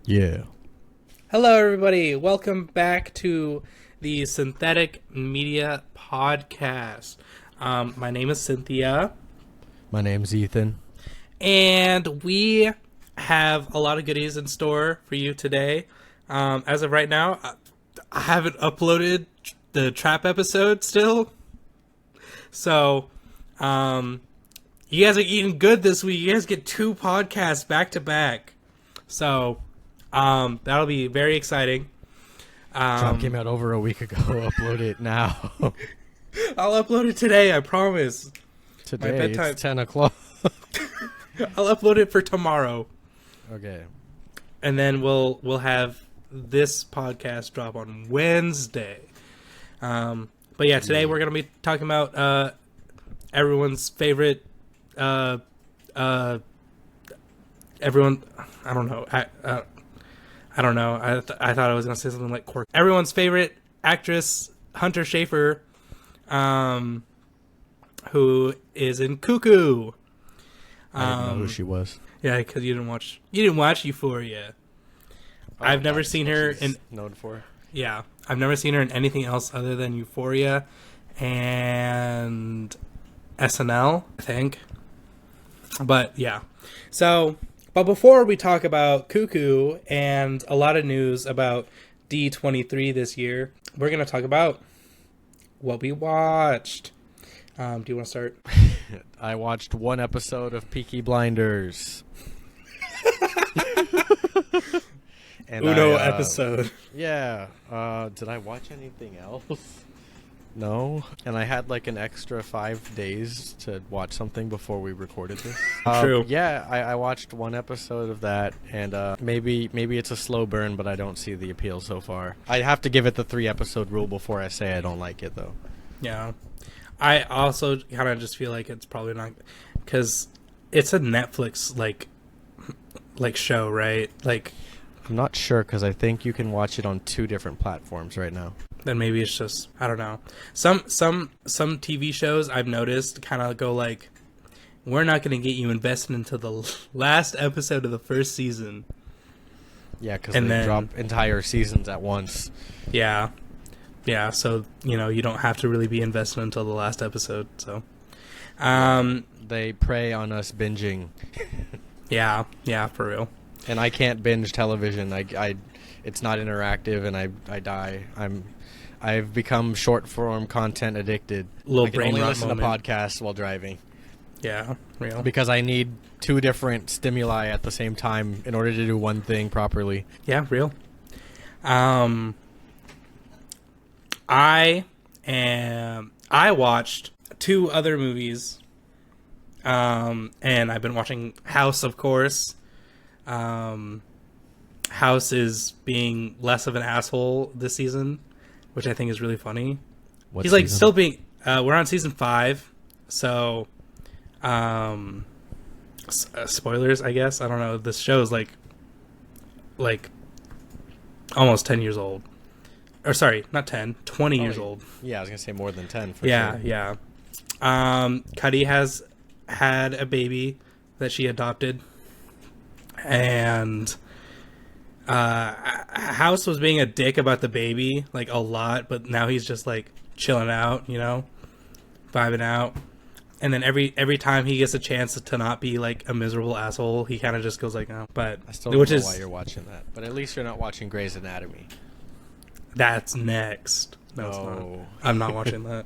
Yeah. Hello, everybody. Welcome back to the Synthetic Media podcast. My name is Cynthia, My name's Ethan. and we have a lot of goodies in store for you today. As of right now, I haven't uploaded the trap episode still, so you guys are eating good this week. You guys get 2 podcasts back to back, so that'll be very exciting. Job came out over a week ago. Upload it now. I'll upload it today, I promise. Today, My bedtime. it's 10 o'clock. I'll upload it for tomorrow. Okay. And then we'll have this podcast drop on Wednesday. But yeah, today we're going to be talking about everyone's favorite everyone, I don't know. I don't know. I thought I was going to say something like everyone's favorite actress, Hunter Schafer, who is in Cuckoo. I didn't know who she was. Yeah, because you didn't watch Euphoria. I've never seen her in known for. Yeah, I've never seen her in anything else other than Euphoria and SNL, I think. But yeah, but before we talk about Cuckoo and a lot of news about D23 this year, we're gonna talk about what we watched. Do you want to start? I watched one episode of Peaky Blinders. Episode. Yeah. Did I watch anything else? No. And I had like an extra 5 days to watch something before we recorded this. True. Yeah, I watched one episode of that, and maybe it's a slow burn, but I don't see the appeal so far. I have to give it the 3-episode rule before I say I don't like it, though. Yeah. I also kind of just feel like it's probably not, because it's a Netflix like show, right? Like, I'm not sure, because I think you can watch it on 2 different platforms right now. then maybe it's just, I don't know. Some TV shows I've noticed kind of go like, we're not going to get you invested into the last episode of the first season. Yeah, because they drop entire seasons at once. Yeah. Yeah, so, you don't have to really be invested until the last episode, so. They prey on us binging. Yeah, for real. And I can't binge television. It's not interactive, and I die. I've become short form content addicted. Little I can brain only rot listen moment. to podcasts while driving. Yeah, real. Because I need 2 different stimuli at the same time in order to do one thing properly. Yeah, real. I watched 2 other movies. And I've been watching House, of course. House is being less of an asshole this season, which I think is really funny. What He's season? still being. We're on season 5, so spoilers, I guess. I don't know. This show is like almost 10 years old. Or sorry, not 10, 20 years old. Yeah, I was gonna say more than 10 for Yeah, sure. yeah. Cuddy has had a baby that she adopted, and House was being a dick about the baby like a lot, but now he's just like chilling out, vibing out. And then every time he gets a chance to not be like a miserable asshole, he kind of just goes like, oh. But I still don't know why you're watching that. But at least you're not watching Grey's Anatomy. That's next. No, it's not. Oh. I'm not watching that.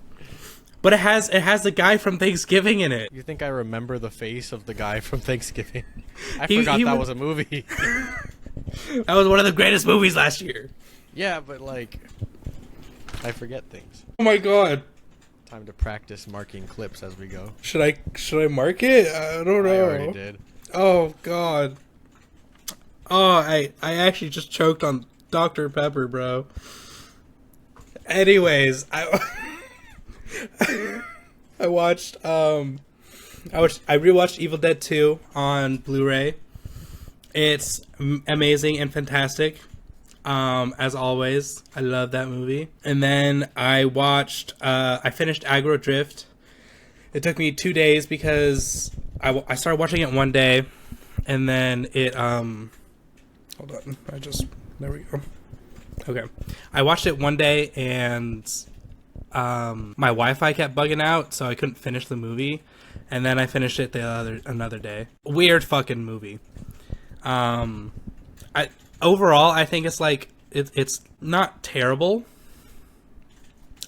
But it has the guy from Thanksgiving in it. You think I remember the face of the guy from Thanksgiving? I He forgot that would- was a movie. That was one of the greatest movies last year. Yeah, but like, I forget things. Oh my god. Time to practice marking clips as we go. Should I mark it? I don't know. I already did. Oh god. Oh, I actually just choked on Dr. Pepper, bro. Anyways, I rewatched Evil Dead 2 on Blu-ray. It's amazing and fantastic. As always, I love that movie. And then I finished Aggro Drift. It took me 2 days because I started watching it one day, and then Hold on. There we go. Okay. I watched it one day and my Wi-Fi kept bugging out, so I couldn't finish the movie. And then I finished it another day. Weird fucking movie. Overall, I think it's like it's not terrible.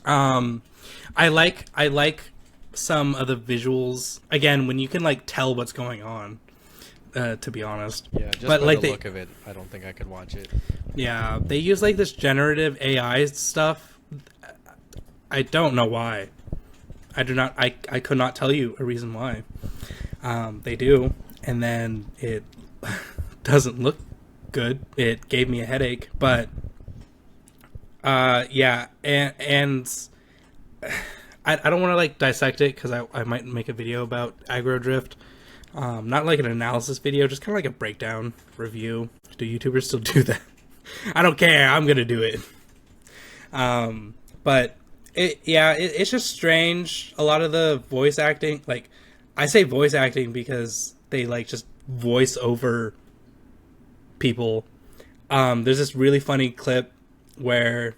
I like some of the visuals. Again, when you can like tell what's going on. To be honest, yeah, just by the look of it, I don't think I could watch it. Yeah, they use like this generative AI stuff. I don't know why. I could not tell you a reason why. They do, and then it doesn't look good. It gave me a headache, but yeah, and I don't want to like dissect it because I might make a video about aggro drift. Not like an analysis video, just kind of like a breakdown review. Do YouTubers still do that? I don't care. I'm gonna do it. But it's just strange. A lot of the voice acting, like I say voice acting because they like just voice over people. There's this really funny clip where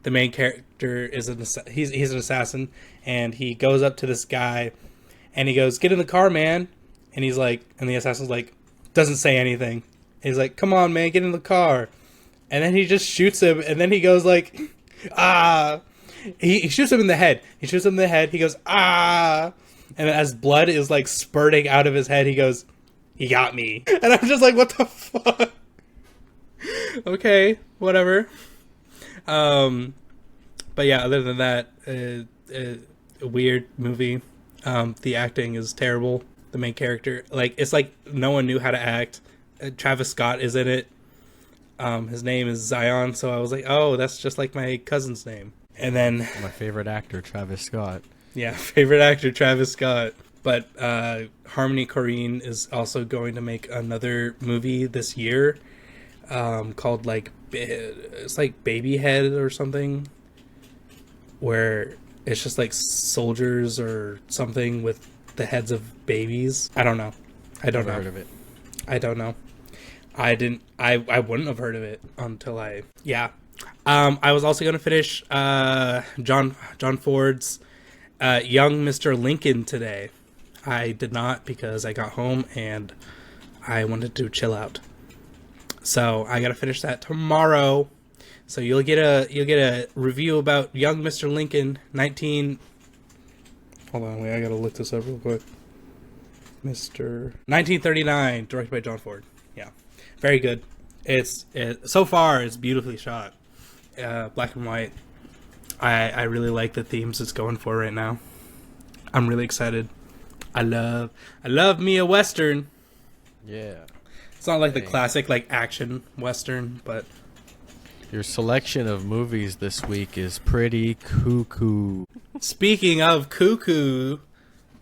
the main character is he's an assassin, and he goes up to this guy, and he goes, "Get in the car, man." And he's like, and the assassin's like, doesn't say anything. And he's like, "Come on, man, get in the car." And then he just shoots him, and then he goes like, "Ah." He shoots him in the head. He shoots him in the head. He goes, "Ah." And as blood is like spurting out of his head, he goes, "He got me." And I'm just like, what the fuck? Okay, whatever. But yeah, other than that, a weird movie. The acting is terrible. The main character, like, it's like no one knew how to act. Travis Scott is in it. His name is Zion, so I was like, oh, that's just like my cousin's name. And then my favorite actor, Travis Scott. Yeah, favorite actor, Travis Scott. But Harmony Korine is also going to make another movie this year, called like it's like Babyhead or something, where it's just like soldiers or something with the heads of babies. I don't know. I don't know. Heard of it. I don't know. I wouldn't have heard of it until I was also going to finish John Ford's Young Mr. Lincoln today. I did not because I got home and I wanted to chill out. So I got to finish that tomorrow. So you'll get a review about Young Mr. Lincoln 19. Hold on, wait, I gotta look this up real quick. 1939, directed by John Ford. Yeah, very good. So far it's beautifully shot, black and white. I really like the themes it's going for right now. I'm really excited. I love me a western. Yeah, it's not like the classic like action western, but your selection of movies this week is pretty cuckoo. Speaking of Cuckoo,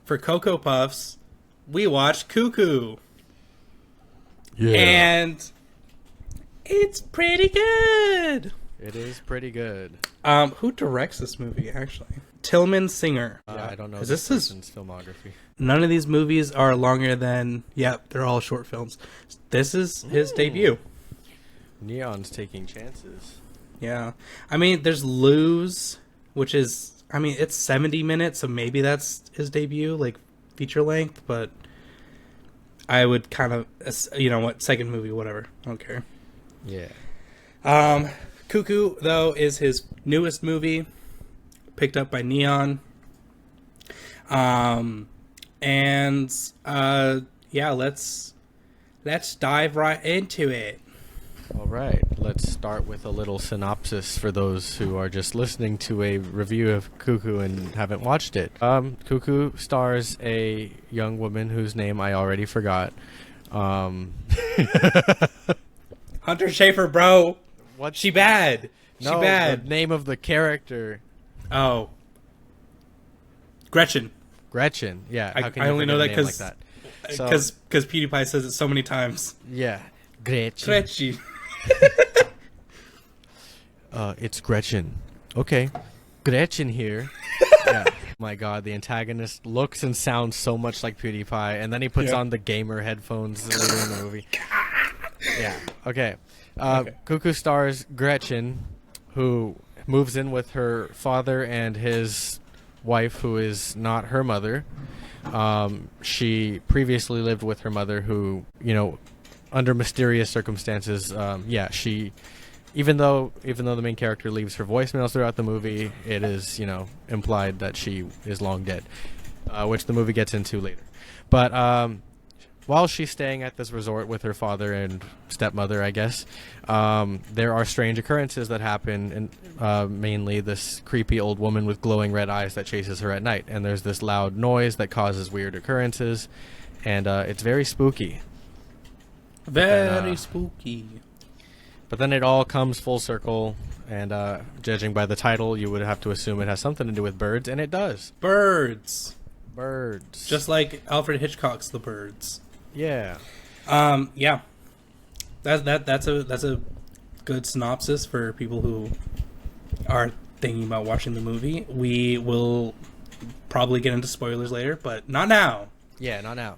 for Cocoa Puffs, we watched Cuckoo. Yeah. And it's pretty good. It is pretty good. Who directs this movie, actually? Tillman Singer. I don't know this person's filmography. None of these movies are longer than... Yep, they're all short films. This is his debut. Neon's taking chances. Yeah. I mean, there's Lose, which is... I mean, it's 70 minutes, so maybe that's his debut, like, feature length, but I would kind of, you know what, second movie, whatever. I don't care. Yeah. Cuckoo, though, is his newest movie, picked up by Neon. Yeah, let's dive right into it. All right, let's start with a little synopsis for those who are just listening to a review of Cuckoo and haven't watched it. Cuckoo stars a young woman whose name I already forgot. Hunter Schafer, bro. What? She bad. She bad. The name of the character. Oh. Gretchen. Yeah. I only know that because like PewDiePie says it so many times. Yeah. Gretchen. It's Gretchen. Okay. Gretchen here. Yeah. My God, the antagonist looks and sounds so much like PewDiePie, and then he puts on the gamer headphones later in the movie. Yeah. Okay. Okay. Cuckoo stars Gretchen, who moves in with her father and his wife, who is not her mother. She previously lived with her mother, who, under mysterious circumstances, she, even though the main character leaves her voicemails throughout the movie, it is, implied that she is long dead, which the movie gets into later. But while she's staying at this resort with her father and stepmother, I guess, there are strange occurrences that happen, and mainly this creepy old woman with glowing red eyes that chases her at night. And there's this loud noise that causes weird occurrences, and it's very spooky. Very spooky. But then it all comes full circle, and judging by the title, you would have to assume it has something to do with birds, and it does. Birds. Just like Alfred Hitchcock's The Birds. Yeah. Yeah. That's a good synopsis for people who are thinking about watching the movie. We will probably get into spoilers later, but not now. Yeah, not now.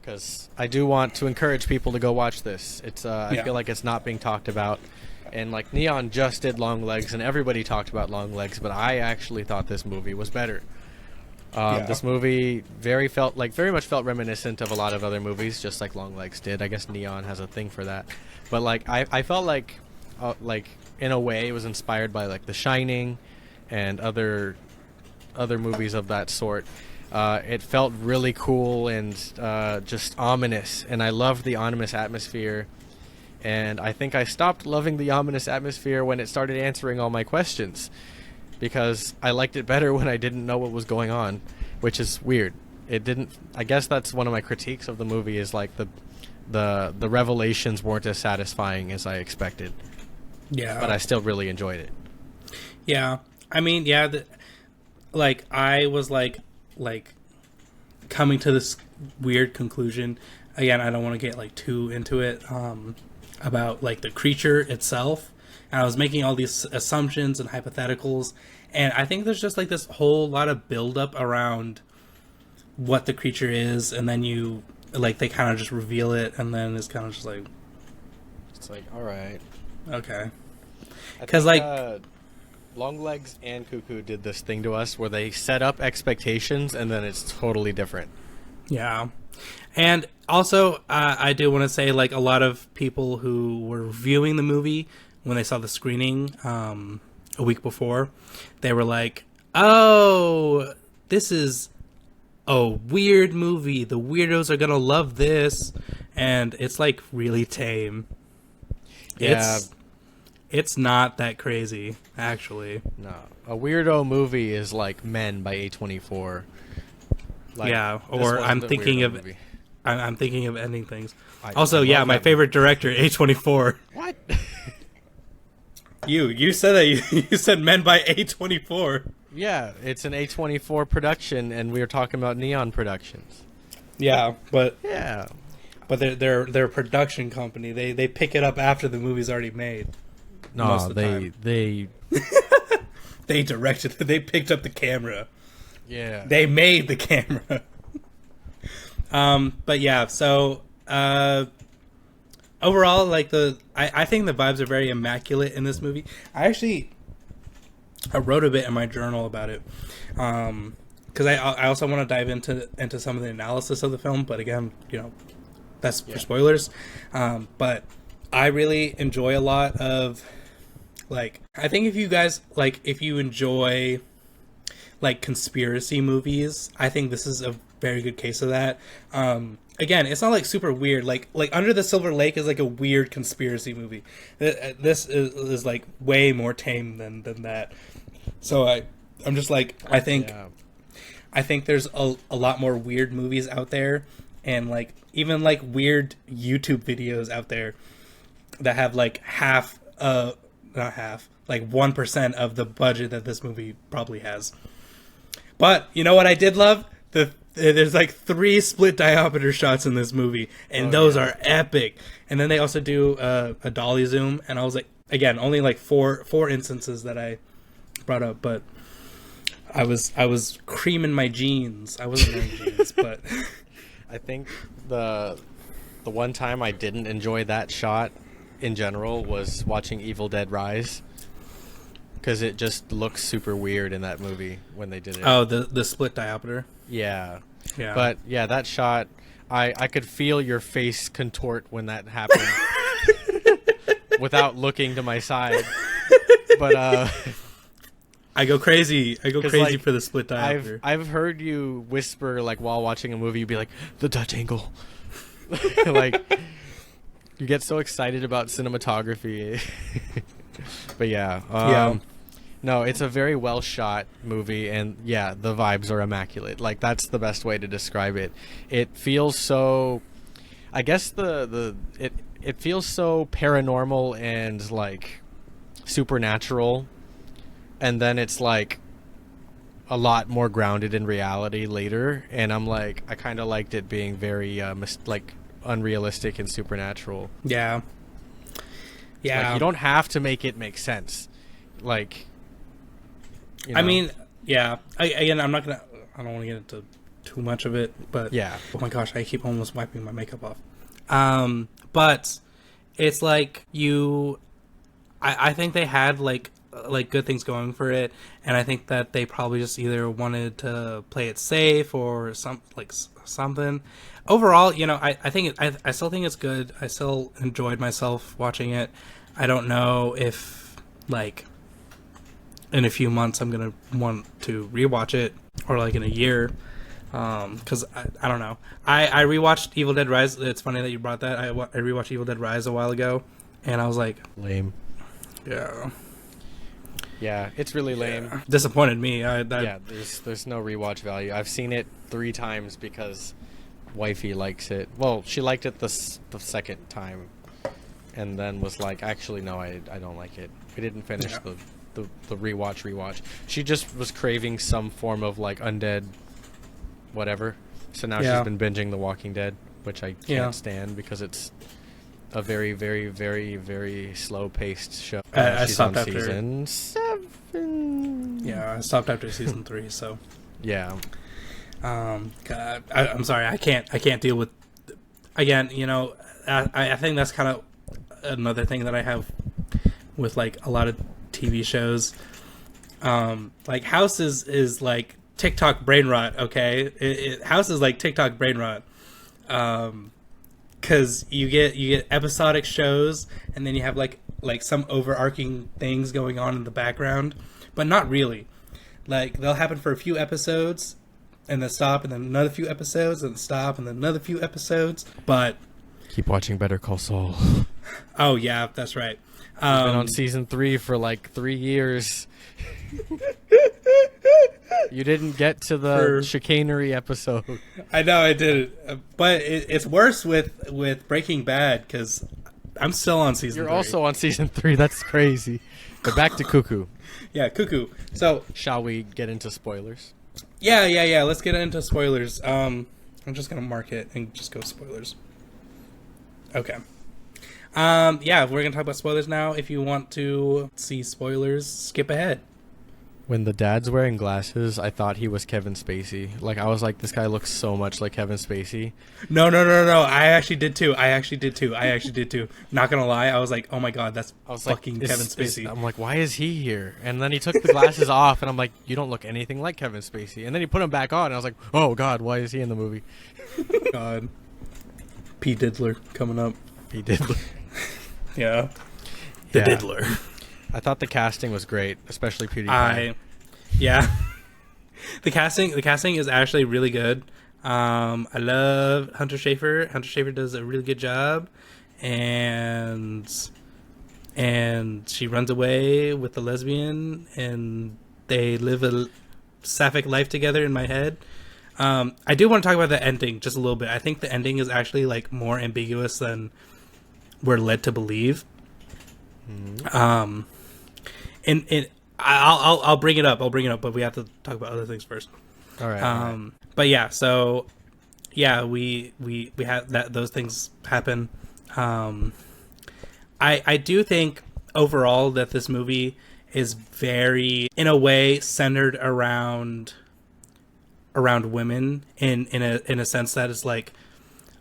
Because I do want to encourage people to go watch this. It's I feel like it's not being talked about. And like Neon just did Long Legs, and everybody talked about Long Legs, but I actually thought this movie was better. This movie very much felt reminiscent of a lot of other movies, just like Long Legs did. I guess Neon has a thing for that. But like I felt like in a way it was inspired by like The Shining and other movies of that sort. It felt really cool and just ominous, and I loved the ominous atmosphere. And I think I stopped loving the ominous atmosphere when it started answering all my questions, because I liked it better when I didn't know what was going on, which is weird. It didn't. I guess that's one of my critiques of the movie, is like the revelations weren't as satisfying as I expected. Yeah, but I still really enjoyed it. Yeah, I mean, yeah, I was like coming to this weird conclusion. Again, I don't want to get like too into it about like the creature itself. And I was making all these assumptions and hypotheticals, and I think there's just like this whole lot of buildup around what the creature is, and then they kind of just reveal it, and then it's kind of just like, it's like, all right, okay, because Long Legs and Cuckoo did this thing to us where they set up expectations and then it's totally different. Yeah. And also, I do want to say, like, a lot of people who were viewing the movie when they saw the screening a week before, they were like, oh, this is a weird movie. The weirdos are going to love this. And it's, like, really tame. Yeah. It's not that crazy, actually. No. A weirdo movie is like Men by A24. Like, yeah, or I'm thinking of movie. I'm thinking of ending things. My favorite director, A24. What? You said that you said Men by A24. Yeah, it's an A24 production, and we were talking about Neon Productions. Yeah, but they're a production company. They pick it up after the movie's already made. No, they they directed it. They picked up the camera. Yeah. They made the camera. But yeah, so overall, like I think the vibes are very immaculate in this movie. I wrote a bit in my journal about it. Because I also want to dive into some of the analysis of the film, but again, that's for spoilers. But I really enjoy a lot of, like, I think if you guys, like, if you enjoy, like, conspiracy movies, I think this is a very good case of that. Again, it's not, like, super weird. Like Under the Silver Lake is, like, a weird conspiracy movie. This is like, way more tame than that. So I'm just, like, I think there's a lot more weird movies out there, and, like, even, like, weird YouTube videos out there that have, like, not half, like 1% of the budget that this movie probably has. But you know what I did love? There's like 3 split diopter shots in this movie, and those are epic. And then they also do a dolly zoom, and I was like, again, only like four instances that I brought up, but I was creaming my jeans. I wasn't wearing jeans, but I think the the one time I didn't enjoy that shot in general was watching Evil Dead Rise, because it just looks super weird in that movie when they did it. Oh, the split diopter. Yeah. Yeah. But yeah, that shot, I could feel your face contort when that happened without looking to my side. But I go crazy. I go crazy like, for the split diopter. I've heard you whisper, like, while watching a movie, you'd be like, the Dutch angle. Like, you get so excited about cinematography. But yeah. No, it's a very well shot movie, and yeah, the vibes are immaculate. Like, that's the best way to describe it. It feels so, I guess it feels so paranormal and like supernatural, and then it's like a lot more grounded in reality later, and I'm like, I kind of liked it being very like unrealistic and supernatural. Yeah. Like, you don't have to make it make sense. Like, you know. I mean, yeah. I don't want to get into too much of it, but Yeah. Oh my gosh, I keep almost wiping my makeup off. But it's like I think they had like good things going for it, and I think that they probably just either wanted to play it safe or something. Overall, I still think it's good. I still enjoyed myself watching it. I don't know if like in a few months I'm gonna want to rewatch it, or like in a year, because I don't know. I rewatched Evil Dead Rise. It's funny that you brought that. I rewatched Evil Dead Rise a while ago, and I was like, Lame. Yeah, it's really lame. Disappointed me. Yeah, there's no rewatch value. I've seen it 3 times because wifey likes it. Well, she liked it the second time, and then was like, actually, no, I don't like it. We didn't finish the rewatch. She just was craving some form of like undead whatever. So now she's been binging The Walking Dead, which I can't stand because it's a very, very, very, very slow-paced show. I she's stopped on after season 7. Yeah, I stopped after season 3. So yeah. God, I'm sorry. I can't deal with. Again, I think that's kind of another thing that I have with like a lot of TV shows. Like House is like TikTok brain rot. Okay, House is like TikTok brain rot. Because you get episodic shows, and then you have like some overarching things going on in the background, but not really. Like, they'll happen for a few episodes, and then stop, and then another few episodes, and stop, and then another few episodes. But keep watching Better Call Saul. Oh yeah, that's right. He's been on season 3 for like 3 years. You didn't get to the chicanery episode. I know I didn't, but it's worse with Breaking Bad because I'm still on season 3. You're also on season 3. That's crazy. But back to Cuckoo. Yeah, Cuckoo. So shall we get into spoilers? Yeah. Let's get into spoilers. I'm just gonna mark it and just go spoilers. Okay. Yeah, we're gonna talk about spoilers now. If you want to see spoilers, skip ahead. When the dad's wearing glasses, I thought he was Kevin Spacey. Like, I was like, this guy looks so much like Kevin Spacey. No. I actually did too. Not gonna lie, I was like, oh my god, that's fucking Kevin Spacey. I'm like, why is he here? And then he took the glasses off, and I'm like, you don't look anything like Kevin Spacey. And then he put them back on, and I was like, oh god, why is he in the movie? God. P. Diddler coming up. P. Diddler. Yeah. The Diddler. I thought the casting was great, especially PewDiePie. The casting is actually really good. I love Hunter Schafer. Hunter Schafer does a really good job, and she runs away with the lesbian, and they live a sapphic life together in my head. I do want to talk about the ending just a little bit. I think the ending is actually like more ambiguous than we're led to believe. Mm-hmm. I'll bring it up, but we have to talk about other things first. All right. But yeah, so yeah, we have that, those things happen. I do think overall that this movie is very, in a way, centered around women in a sense that it's like,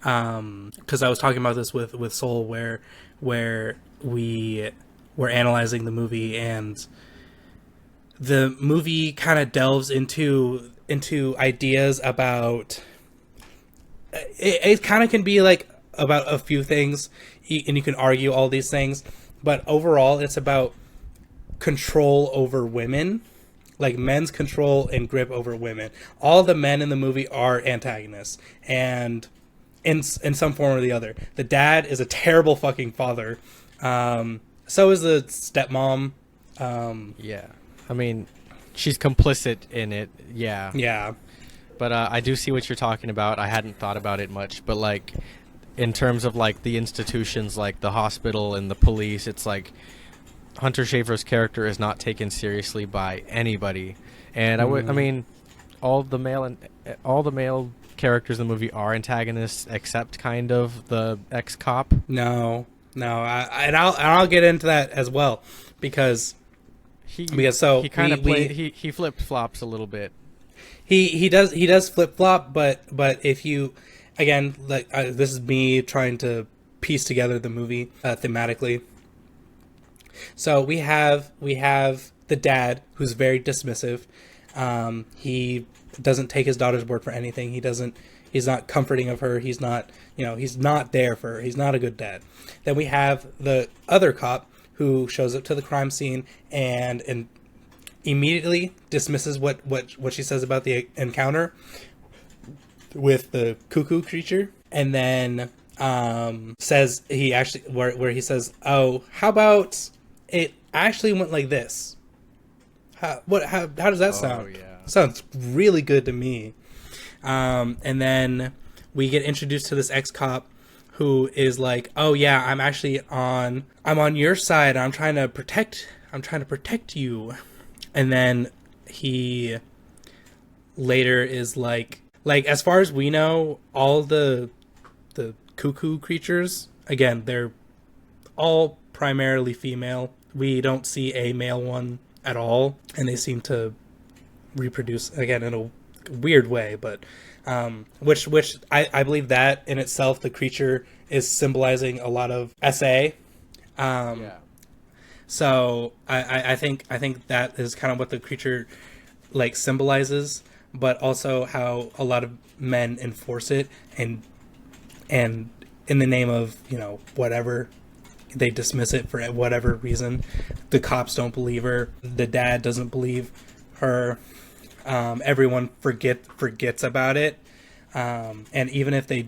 because I was talking about this with Soul, where we were analyzing the movie, and the movie kind of delves into ideas about it kind of can be like about a few things, and you can argue all these things, but overall it's about control over women, like men's control and grip over women. All the men in the movie are antagonists, and in some form or the other. The dad is a terrible fucking father. So is the stepmom. Yeah. I mean, she's complicit in it. Yeah. Yeah. But I do see what you're talking about. I hadn't thought about it much, but like in terms of like the institutions, like the hospital and the police, it's like Hunter Schafer's character is not taken seriously by anybody. And I mean, all the male characters in the movie are antagonists, except kind of the ex-cop. No. I'll get into that as well, because he kind of he flip flops a little bit. He does flip flop, but if you, again, like this is me trying to piece together the movie thematically. So we have the dad, who's very dismissive. He doesn't take his daughter's word for anything. He's not comforting of her. He's not there for her. He's not a good dad. Then we have the other cop who shows up to the crime scene and immediately dismisses what she says about the encounter with the cuckoo creature, and then says he actually where he says, "Oh, how about it actually went like this?" How does that sound? Yeah. Sounds really good to me. And then we get introduced to this ex-cop who is like, "Oh yeah, I'm on your side. I'm trying to protect you." And then he later is like as far as we know, all the cuckoo creatures, again, they're all primarily female. We don't see a male one at all, and they seem to reproduce again in a weird way, but which I believe that in itself, the creature is symbolizing a lot of SA. Yeah. So I think that is kind of what the creature like symbolizes, but also how a lot of men enforce it, and in the name of, whatever, they dismiss it for whatever reason. The cops don't believe her. The dad doesn't believe her. Everyone forgets about it, and even if they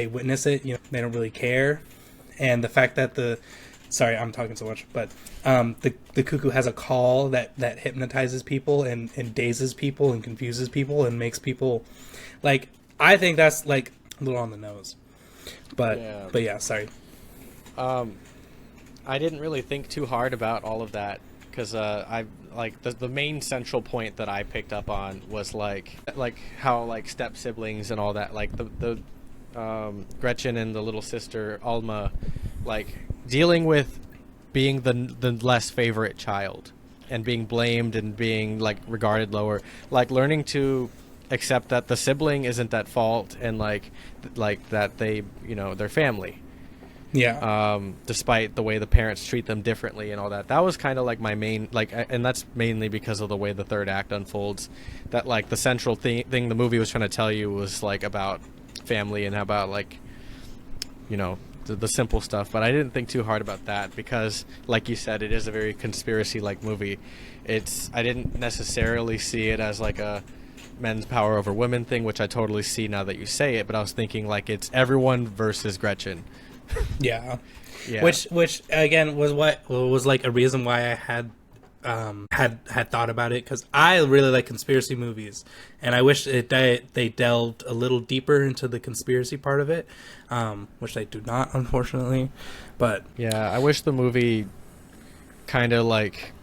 witness it, they don't really care. And the fact that sorry, I'm talking so much, but the cuckoo has a call that hypnotizes people and dazes people and confuses people and makes people like. I think that's like a little on the nose, but yeah, sorry. I didn't really think too hard about all of that, because I like the main central point that I picked up on was like how like step siblings and all that, like the Gretchen and the little sister Alma, like dealing with being the less favorite child and being blamed and being like regarded lower, like learning to accept that the sibling isn't at fault, and like that they, they're family. Yeah. Despite the way the parents treat them differently and all that. That was kind of like my main, like, and that's mainly because of the way the third act unfolds. That like the central thing the movie was trying to tell you was like about family and about like, the simple stuff. But I didn't think too hard about that because, like you said, it is a very conspiracy-like movie. I didn't necessarily see it as like a men's power over women thing, which I totally see now that you say it. But I was thinking like it's everyone versus Gretchen. Yeah. Yeah. Which again was like a reason why I had thought about it, because I really like conspiracy movies, and I wish they delved a little deeper into the conspiracy part of it, which they do not, unfortunately. But yeah, I wish the movie kind of like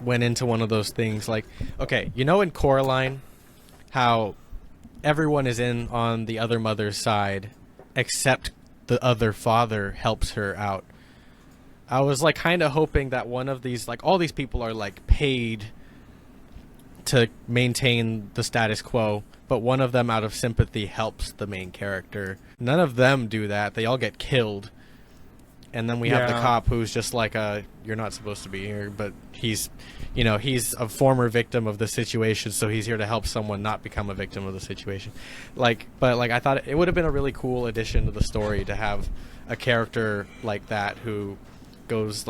went into one of those things like, okay, in Coraline, how everyone is in on the other mother's side except the other father helps her out. I was like kind of hoping that one of these, like all these people are like paid to maintain the status quo, but one of them out of sympathy helps the main character. None of them do that. They all get killed. And then we have the cop who's just like, you're not supposed to be here, but he's a former victim of the situation, so he's here to help someone not become a victim of the situation. But I thought it would have been a really cool addition to the story to have a character like that who goes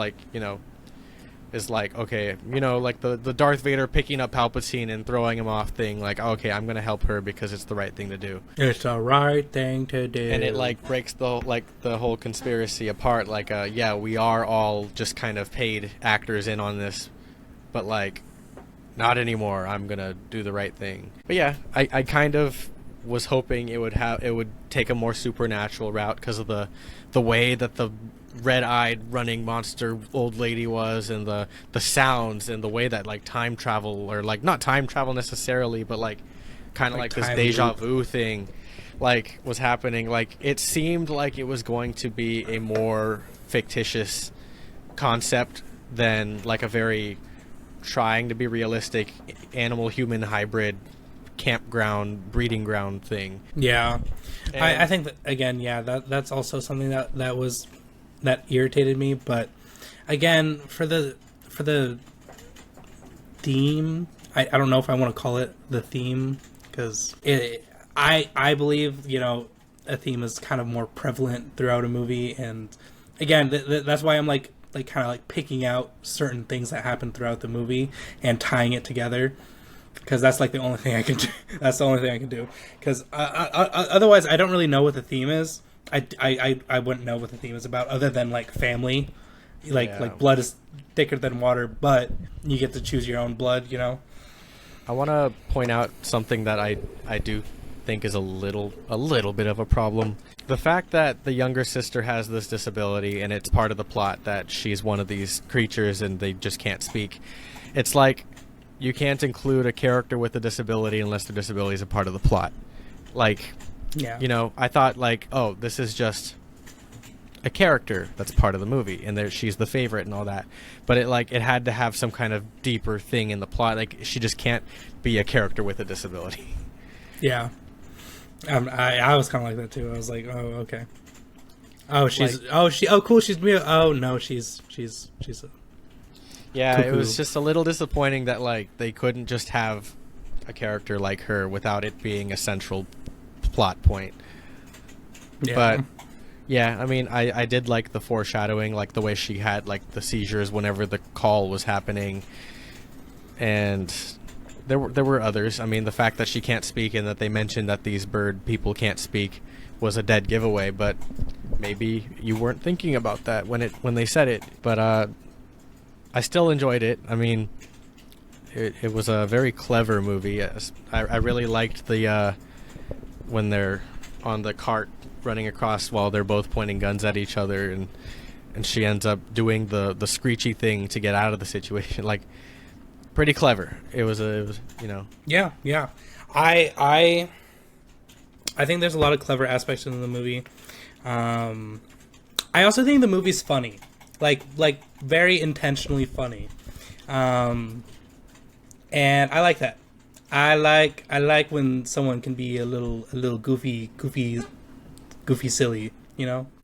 is like, okay, like the Darth Vader picking up Palpatine and throwing him off thing, like, okay, I'm gonna help her because it's the right thing to do. It's the right thing to do. And it breaks the whole conspiracy apart. Yeah, we are all just kind of paid actors in on this, but not anymore. I'm gonna do the right thing. But yeah, I kind of was hoping it would take a more supernatural route because of the way that the red-eyed running monster old lady was, and the sounds, and the way that time travel, or not time travel necessarily, but kind of this deja vu thing was happening. It seemed like it was going to be a more fictitious concept than a very trying to be realistic animal human hybrid campground breeding ground thing. Yeah. I think that, again, that's also something that irritated me, but again, for the theme, I don't know if I want to call it the theme, because I believe a theme is kind of more prevalent throughout a movie, and again, that's why I'm kind of picking out certain things that happen throughout the movie and tying it together, because that's the only thing I can do. That's the only thing I can do, because otherwise I don't really know what the theme is. I wouldn't know what the theme is about, other than family, blood is thicker than water, but you get to choose your own blood. I want to point out something that I do think is a little bit of a problem. The fact that the younger sister has this disability, and it's part of the plot that she's one of these creatures and they just can't speak. It's you can't include a character with a disability unless the disability is a part of the plot. Yeah. I thought oh, this is just a character that's part of the movie, and she's the favorite and all that. But it had to have some kind of deeper thing in the plot. She just can't be a character with a disability. Yeah. I was kind of like that too. I was like, oh, okay. Oh, cool. She's me. Oh no, she's yeah, Cuckoo. It was just a little disappointing that they couldn't just have a character like her without it being a central plot point. Yeah. But yeah, I mean, I did like the foreshadowing, the way she had the seizures whenever the call was happening, and there were others. I mean, the fact that she can't speak and that they mentioned that these bird people can't speak was a dead giveaway, but maybe you weren't thinking about that when they said it. But I still enjoyed it. I mean, it was a very clever movie. Yes. I really liked the when they're on the cart running across while they're both pointing guns at each other, and she ends up doing the screechy thing to get out of the situation. Pretty clever. It was Yeah. I think there's a lot of clever aspects in the movie. I also think the movie's funny, very intentionally funny, and I like that. I like when someone can be a little goofy silly.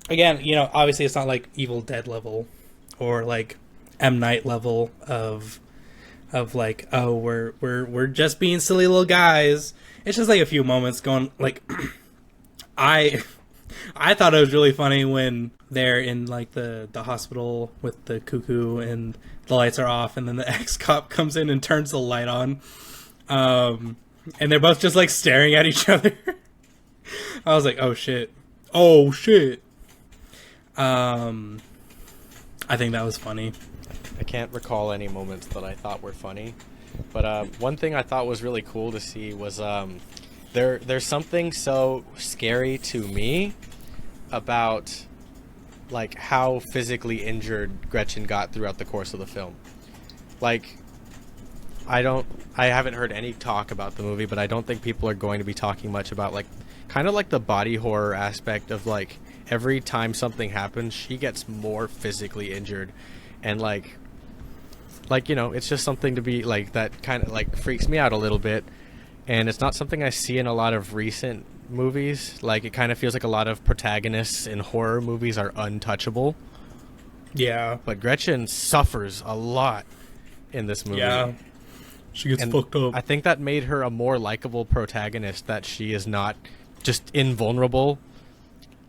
Again, obviously it's not Evil Dead level or M. Night level of oh, we're just being silly little guys. It's just a few moments going I thought it was really funny when they're in the hospital with the Cuckoo and the lights are off, and then the ex-cop comes in and turns the light on, and they're both just staring at each other. I was like, oh shit. I think that was funny. I can't recall any moments that I thought were funny, but one thing I thought was really cool to see was there's something so scary to me about how physically injured Gretchen got throughout the course of the film. I haven't heard any talk about the movie, but I don't think people are going to be talking much about kind of the body horror aspect of every time something happens, she gets more physically injured, and like, it's just something to be like that kind of like freaks me out a little bit, and it's not something I see in a lot of recent movies. Like, it kind of feels like a lot of protagonists in horror movies are untouchable. Yeah. But Gretchen suffers a lot in this movie. Yeah. She gets fucked up. I think that made her a more likable protagonist, that she is not just invulnerable.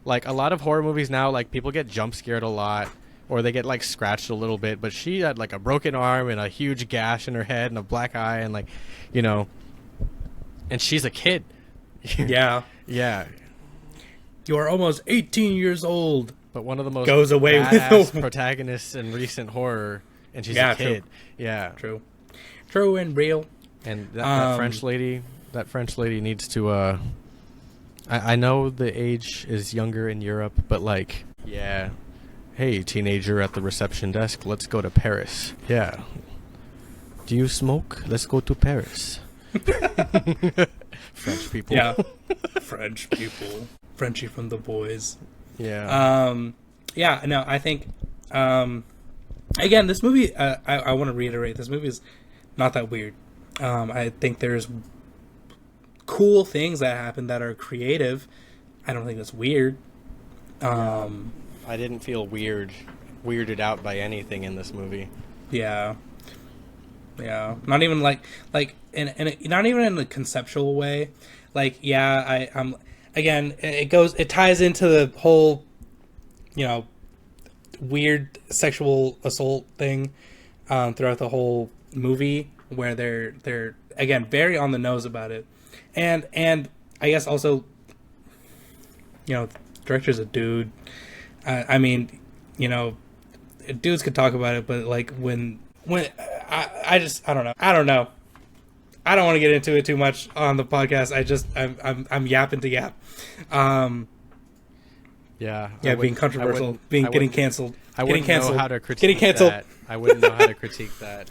Like, a lot of horror movies now, like, people get jump scared a lot, or they get, like, scratched a little bit, but she had, like, a broken arm and a huge gash in her head and a black eye and, like, and she's a kid. Yeah. Yeah. You are almost 18 years old. But one of the most goes away badass with protagonists in recent horror, and she's Yeah, a kid. true. Yeah. True and real. And that French lady needs to, I know the age is younger in Europe, but, like, yeah. Hey, teenager at the reception desk, let's go to Paris. Yeah. Do you smoke? Let's go to Paris. French people. Yeah. French people. Frenchie from the boys. Yeah. Yeah, no, I think, again, this movie, I want to reiterate, this movie is not that weird. I think there's cool things that happen that are creative. I don't think that's weird. I didn't feel weirded out by anything in this movie. Yeah. Yeah. Not even like not even in a conceptual way. Like, yeah, I'm again, it ties into the whole, weird sexual assault thing throughout the whole movie, where they're again very on the nose about it, and I guess also, director's a dude. I mean, dudes could talk about it, but like when I don't know. I don't want to get into it too much on the podcast. I'm yapping to yap. Yeah. Being controversial, getting canceled. I wouldn't know how to critique getting canceled. that. I wouldn't know how to critique that.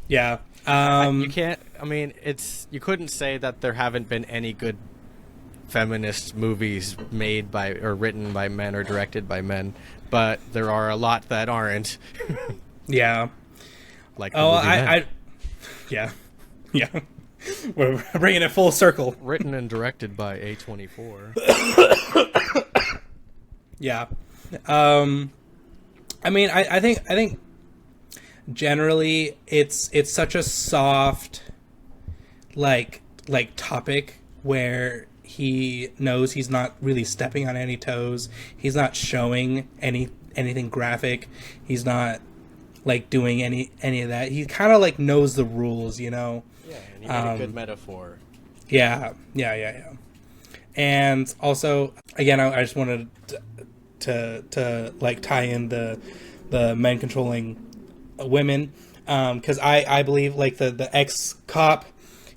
Yeah. You can't. I mean, you couldn't say that there haven't been any good feminist movies made by or written by men or directed by men, but there are a lot that aren't. Yeah. Like yeah. We're bringing it full circle. Written and directed by A24. Yeah. I mean, I think generally it's such a soft like topic where he knows he's not really stepping on any toes. He's not showing anything graphic. He's not like doing any of that. He kind of like knows the rules, Yeah, and he made a good metaphor. Yeah. And also, again, I just wanted to like tie in the men controlling women, because I believe like the ex-cop,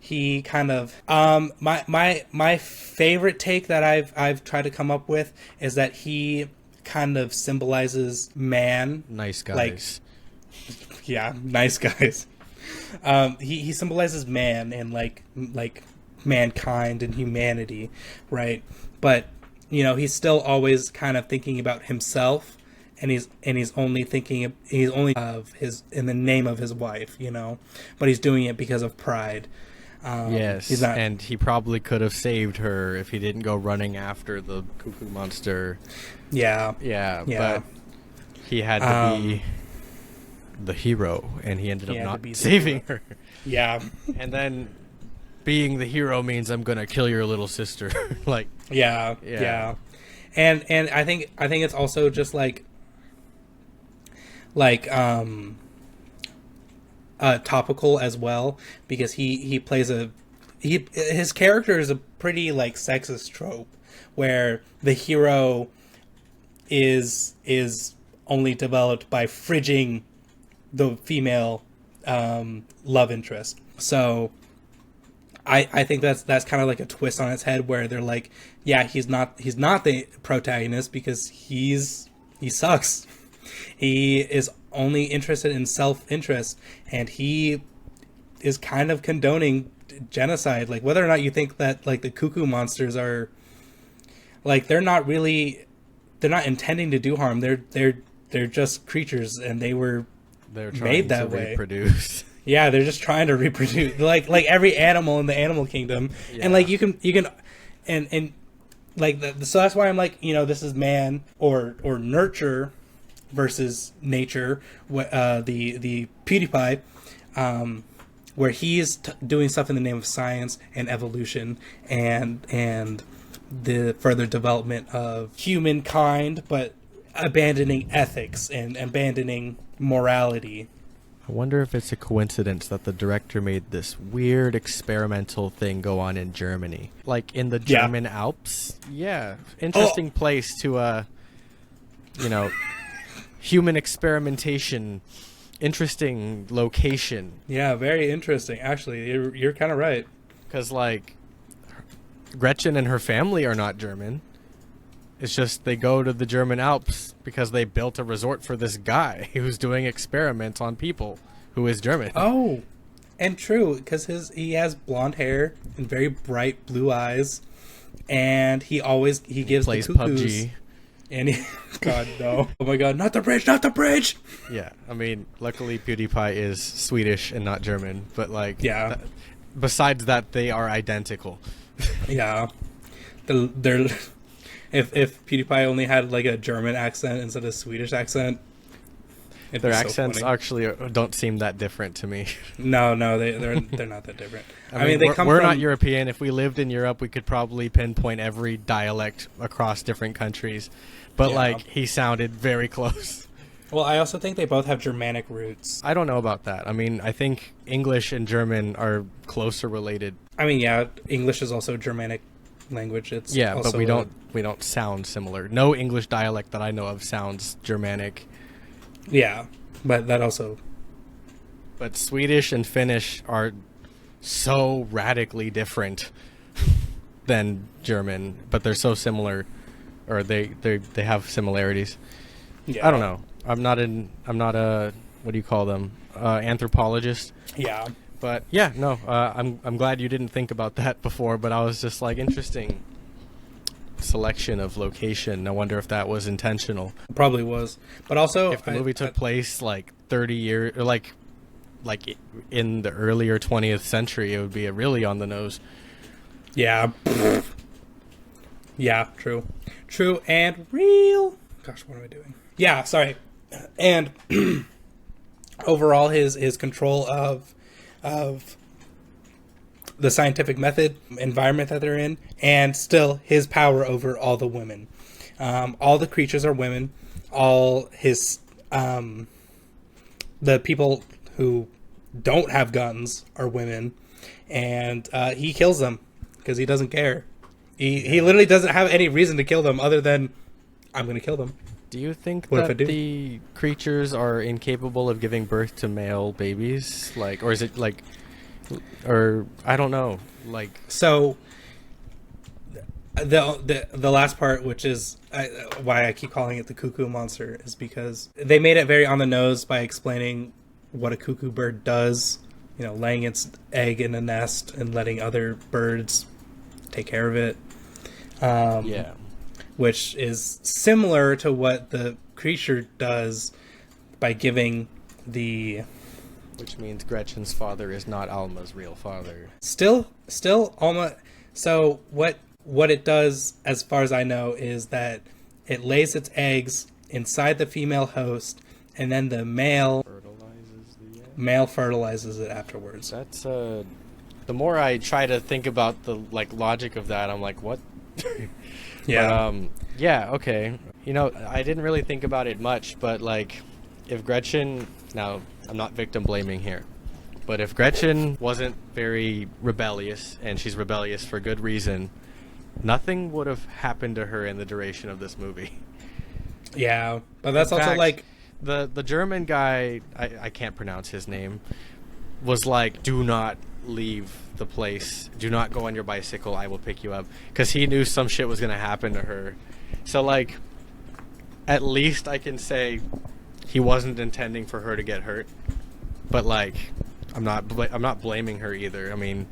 he kind of my favorite take that I've tried to come up with is that he kind of symbolizes man. Nice guys. Like, yeah, nice guys. He symbolizes man and like mankind and humanity, right? But he's still always kind of thinking about himself, and he's only thinking of his in the name of his wife, but he's doing it because of pride. Yes, and he probably could have saved her if he didn't go running after the cuckoo monster. Yeah, but he had to be the hero, and he ended up not saving her. Yeah. And then being the hero means I'm gonna kill your little sister. Like, yeah. And I think it's also just topical as well, because he plays his character is a pretty like sexist trope where the hero is only developed by fridging the female love interest. So I think that's kind of like a twist on its head, where they're like, yeah, he's not the protagonist because he sucks. He is only interested in self-interest, and he is kind of condoning genocide. Like, whether or not you think that like the cuckoo monsters are like, they're not intending to do harm. They're just creatures, and they were They're made trying that to way. reproduce. Yeah, they're just trying to reproduce, like every animal in the animal kingdom, and like you can, and like so that's why I'm like, this is man or nurture versus nature. The PewDiePie, where he's doing stuff in the name of science and evolution and the further development of humankind, but abandoning ethics and abandoning morality. I wonder if it's a coincidence that the director made this weird experimental thing go on in Germany. Like in the German Alps. Yeah. Interesting place to, human experimentation. Interesting location. Yeah, very interesting. Actually, you're kind of right. Because, like, Gretchen and her family are not German. It's just they go to the German Alps because they built a resort for this guy who's doing experiments on people who is German. Oh, and true, because he has blonde hair and very bright blue eyes, and he gives plays the cuckoos, PUBG. And God no! Oh my God! Not the bridge! Not the bridge! Yeah, I mean, luckily PewDiePie is Swedish and not German, but like, besides that, they are identical. Yeah, they're. If PewDiePie only had like a German accent instead of Swedish accent, their accents actually don't seem that different to me. No, they're not that different. I mean we're not European. If we lived in Europe, we could probably pinpoint every dialect across different countries. But like, he sounded very close. Well, I also think they both have Germanic roots. I don't know about that. I mean, I think English and German are closer related. I mean, yeah, English is also Germanic language. It's but we don't sound similar. No English dialect that I know of sounds Germanic. Yeah, but that also. But Swedish and Finnish are so radically different than German, but they're so similar, or they have similarities. Yeah. I don't know. I'm not a what do you call them? Anthropologist. Yeah. But yeah, no. I'm glad you didn't think about that before. But I was just like, interesting selection of location. I wonder if that was intentional. Probably was. But also, if the movie took place like 30 years, or like in the earlier 20th century, it would be a really on the nose. Yeah. Yeah. True and real. Gosh, what am I doing? Yeah. Sorry. And overall, his control of the scientific method environment that they're in, and still his power over all the women. All the creatures are women. All his the people who don't have guns are women, and he kills them because he doesn't care. He literally doesn't have any reason to kill them other than, I'm going to kill them. Do you think that the creatures are incapable of giving birth to male babies? Like, or is it like, or I don't know. Like, so the last part, which is why I keep calling it the cuckoo monster, is because they made it very on the nose by explaining what a cuckoo bird does. You know, laying its egg in a nest and letting other birds take care of it. yeah. Which is similar to what the creature does by giving the... Which means Gretchen's father is not Alma's real father. Still Alma... So what it does, as far as I know, is that it lays its eggs inside the female host, and then the male fertilizes it afterwards. That's the more I try to think about the logic of that, I'm like, what? Yeah. But, yeah, okay. You know, I didn't really think about it much, but like, if Gretchen, now I'm not victim blaming here, but if Gretchen wasn't very rebellious, and she's rebellious for good reason, nothing would have happened to her in the duration of this movie. Yeah, but that's In also fact, like... The German guy, I can't pronounce his name, was like, do not leave the place, do not go on your bicycle, I will pick you up, because he knew some shit was gonna happen to her. So like, at least I can say he wasn't intending for her to get hurt, but like, I'm not blaming her either. I mean,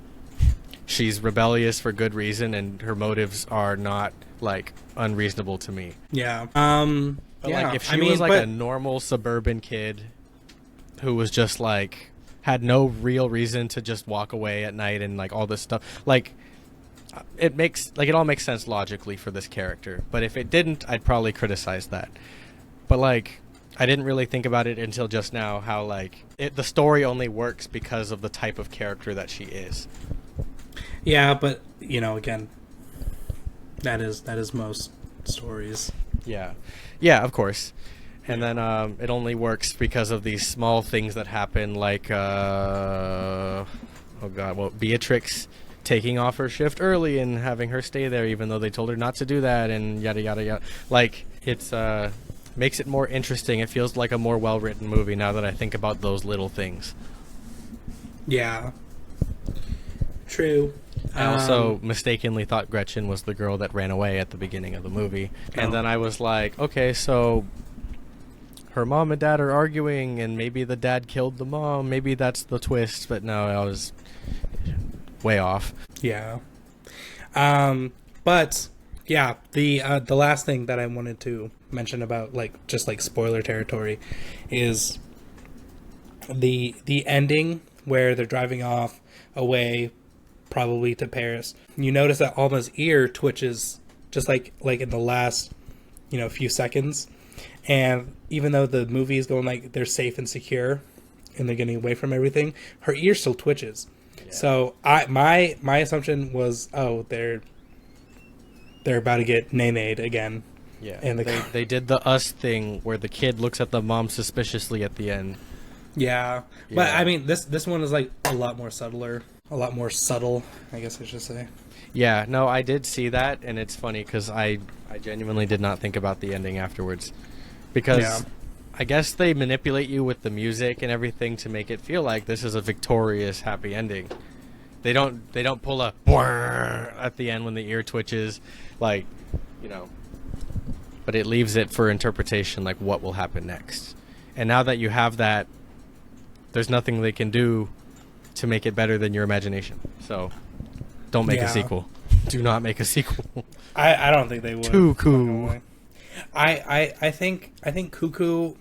she's rebellious for good reason, and her motives are not like unreasonable to me. Yeah. But like, if she was like a normal suburban kid who was just like had no real reason to just walk away at night and like all this stuff. Like it all makes sense logically for this character. But if it didn't, I'd probably criticize that. But like I didn't really think about it until just now how like the story only works because of the type of character that she is. Yeah, but you know, again, that is most stories. Yeah, of course. And then it only works because of these small things that happen, like Beatrix taking off her shift early and having her stay there even though they told her not to do that, and yada yada yada. Like it's makes it more interesting. It feels like a more well-written movie now that I think about those little things. Yeah. True. I also mistakenly thought Gretchen was the girl that ran away at the beginning of the movie. And then I was like, okay, so her mom and dad are arguing and maybe the dad killed the mom. Maybe that's the twist. But no, I was way off. Yeah. But yeah, the last thing that I wanted to mention about just spoiler territory is the ending where they're driving off away, probably to Paris. You notice that Alma's ear twitches just like in the last few seconds, and even though the movie is going like they're safe and secure and they're getting away from everything, her ear still twitches. Yeah. So my assumption was, oh, they're about to get nay-nayed again. Yeah, and they did the Us thing where the kid looks at the mom suspiciously at the end. Yeah, but I mean this one is like a lot more subtle, I guess I should say. Yeah, no, I did see that, and it's funny because I genuinely did not think about the ending afterwards, because I guess they manipulate you with the music and everything to make it feel like this is a victorious, happy ending. They don't pull a at the end when the ear twitches, but it leaves it for interpretation, like what will happen next. And now that you have that, there's nothing they can do to make it better than your imagination. So don't make a sequel. Do not make a sequel. I don't think they would. Cuckoo. I think Cuckoo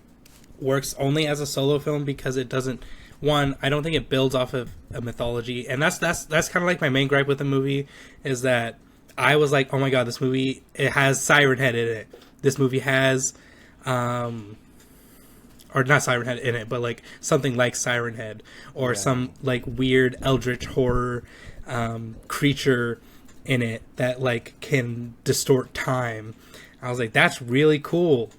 works only as a solo film because it doesn't. One, I don't think it builds off of a mythology, and that's kind of like my main gripe with the movie, is that I was like, oh my god, this movie, it has Siren Head in it. This movie has, or not Siren Head in it, but like something like Siren Head, or some like weird eldritch horror creature in it that like can distort time. I was like, that's really cool.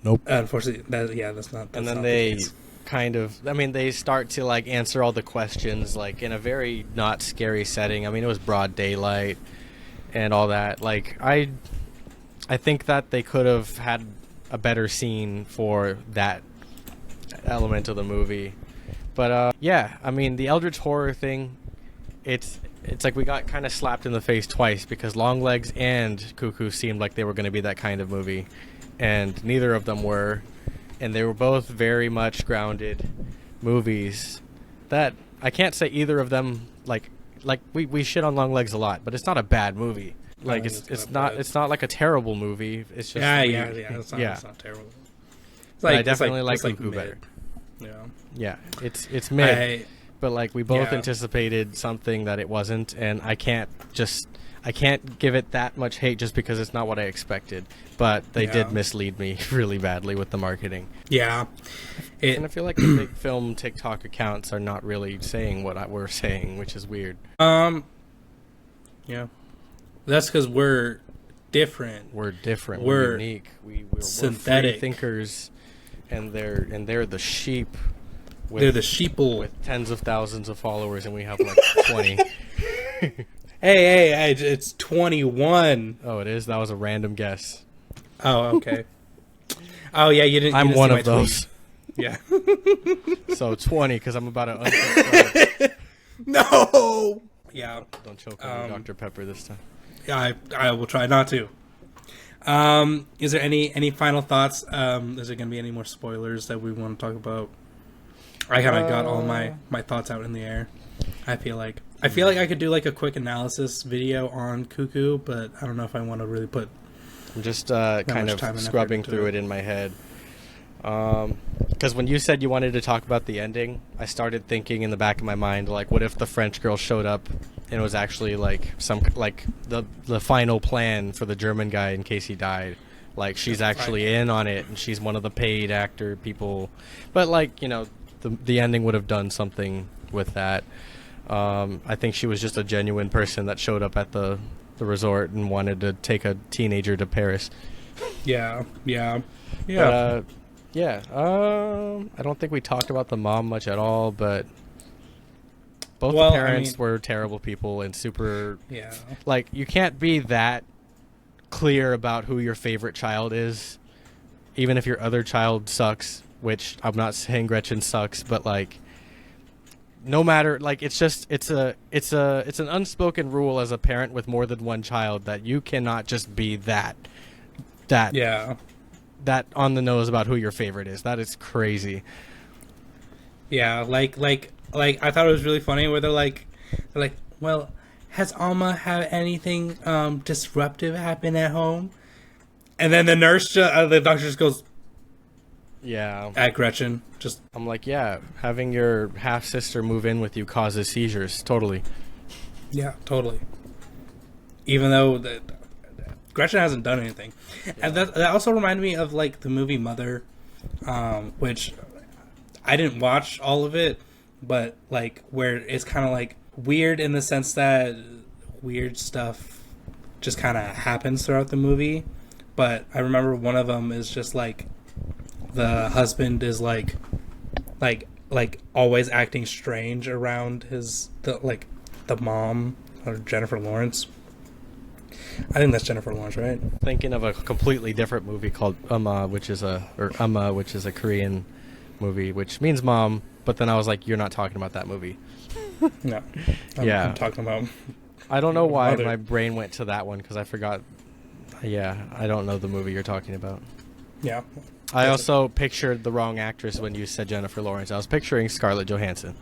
Nope. Unfortunately, that's not. And then they kind of, they start to like answer all the questions like in a very not scary setting. I mean, it was broad daylight and all that. Like I think that they could have had a better scene for that element of the movie. But the eldritch horror thing, it's like we got kind of slapped in the face twice, because Longlegs and Cuckoo seemed like they were going to be that kind of movie, and neither of them were. And they were both very much grounded movies that I can't say either of them, like we shit on Longlegs a lot, but it's not a bad movie. Like it's not like a terrible movie. It's just it's not terrible. I definitely like Cuckoo better. Yeah, it's mid, but like we both anticipated something that it wasn't, and I can't give it that much hate just because it's not what I expected. But they did mislead me really badly with the marketing. Yeah. And I feel like the big film TikTok accounts are not really saying what we're saying, which is weird. Yeah. That's because we're different. We're different. We're unique. We're synthetic free thinkers, and they're the sheep. They're the sheeple with tens of thousands of followers, and we have like 20. Hey, it's 21. Oh, it is? That was a random guess. Oh, okay. Oh, yeah, you didn't. I'm one of those. Yeah. So 20, because I'm about to unsubscribe. No. Yeah. Don't choke on Dr. Pepper this time. Yeah, I will try not to. Is there any final thoughts? Is there going to be any more spoilers that we want to talk about? I kind of got all my thoughts out in the air. I feel like I could do like a quick analysis video on Cuckoo, but I don't know if I want to really put. I'm just kind of scrubbing through it in my head. Because when you said you wanted to talk about the ending, I started thinking in the back of my mind, like, what if the French girl showed up and it was actually like the final plan for the German guy in case he died. Like, she's actually in on it, and she's one of the paid actor people. But, like, you know, the ending would have done something with that. I think she was just a genuine person that showed up at the resort and wanted to take a teenager to Paris. Yeah. But, I don't think we talked about the mom much at all, but both the parents were terrible people and super... Yeah. Like, you can't be that clear about who your favorite child is, even if your other child sucks, which I'm not saying Gretchen sucks, but, like, no matter, like, it's an unspoken rule as a parent with more than one child that you cannot just be that on the nose about who your favorite is. That is crazy. Yeah, like I thought it was really funny where they're like, well, has Alma had anything disruptive happen at home? And then the the doctor just goes, yeah, at Gretchen. Just, I'm like, yeah, having your half sister move in with you causes seizures. Totally. Yeah, totally. Even though Gretchen hasn't done anything. Yeah. And that also reminded me of, like, the movie Mother, which I didn't watch all of it, but, like, where it's kind of, like, weird in the sense that weird stuff just kind of happens throughout the movie. But I remember one of them is just, like, the husband is, like always acting strange around the mom, or Jennifer Lawrence. I think that's Jennifer Lawrence, right? Thinking of a completely different movie called which is a Korean movie, which means mom. But then I was like, you're not talking about that movie. No. I'm talking about... I don't know why my brain went to that one, because I forgot. Yeah, I don't know the movie you're talking about. Yeah. I also pictured the wrong actress when you said Jennifer Lawrence. I was picturing Scarlett Johansson.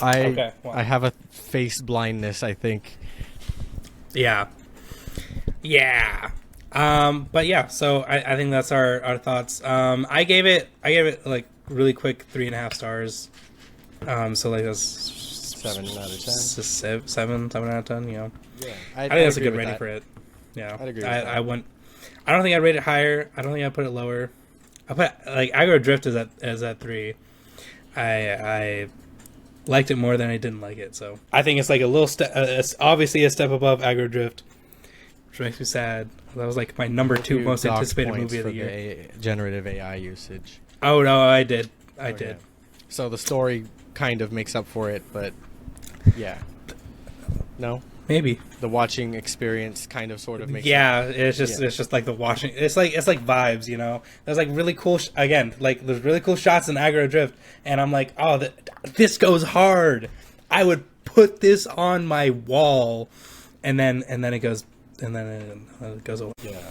I have a face blindness, I think. Yeah. But yeah, so I think that's our thoughts. I gave it like really quick 3.5 stars. So like a 7 out of 10. 7 out of 10. You know. Yeah, I think that's a good rating for it. Yeah, I'd agree with that. I don't think I'd rate it higher. I don't think I'd put it lower. I put, like, Aggro Drift as at 3. I liked it more than I didn't like it. So I think it's like a little step. It's obviously a step above Aggro Drift, which makes me sad. That was like my number 2 most anticipated movie of the year. Generative AI usage. Oh no, I did. I did. So the story kind of makes up for it, but yeah, no. Maybe the watching experience kind of sort of makes it's just like the watching. It's like vibes, you know. There's like really cool like there's really cool shots in Aggro Drift, and I'm like, oh, this goes hard. I would put this on my wall, and then it goes away. Yeah.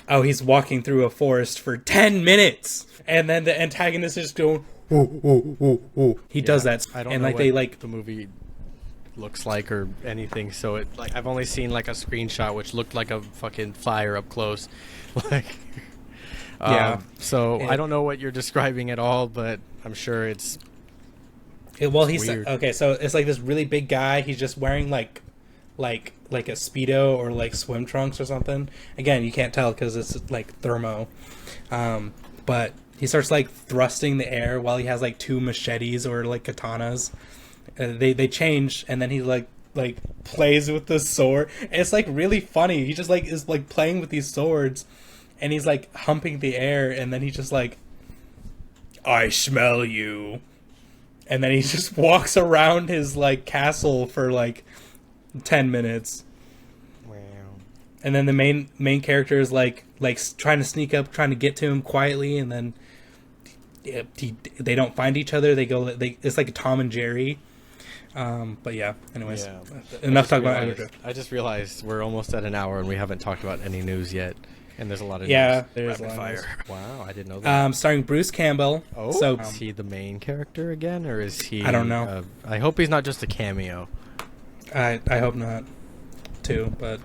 Oh, he's walking through a forest for 10 minutes, and then the antagonist is just going, ooh. He does that, I don't and know like what they like the movie looks like or anything, so it like I've only seen like a screenshot which looked like a fucking fire up close. Like so I don't know what you're describing at all, but I'm sure it's he's weird. Okay, so it's like this really big guy. He's just wearing like a Speedo or like swim trunks or something. Again, you can't tell because it's like thermo, but he starts like thrusting the air while he has like 2 machetes or like katanas. They change, and then he like plays with the sword. It's like really funny. He just like is like playing with these swords, and he's like humping the air, and then he just like, I smell you, and then he just walks around his like castle for like 10 minutes. Wow. And then the main character is like trying to sneak up, trying to get to him quietly, and then they don't find each other. It's like a Tom and Jerry. But yeah, anyways, enough talk about Aggro Drift. I just realized we're almost at an hour and we haven't talked about any news yet, and there's a lot of news. There's a lot fire. Of news. Wow, I didn't know that. Starring Bruce Campbell. Oh, so is he the main character again, or is he? I don't know. I hope he's not just a cameo. I hope not. too, but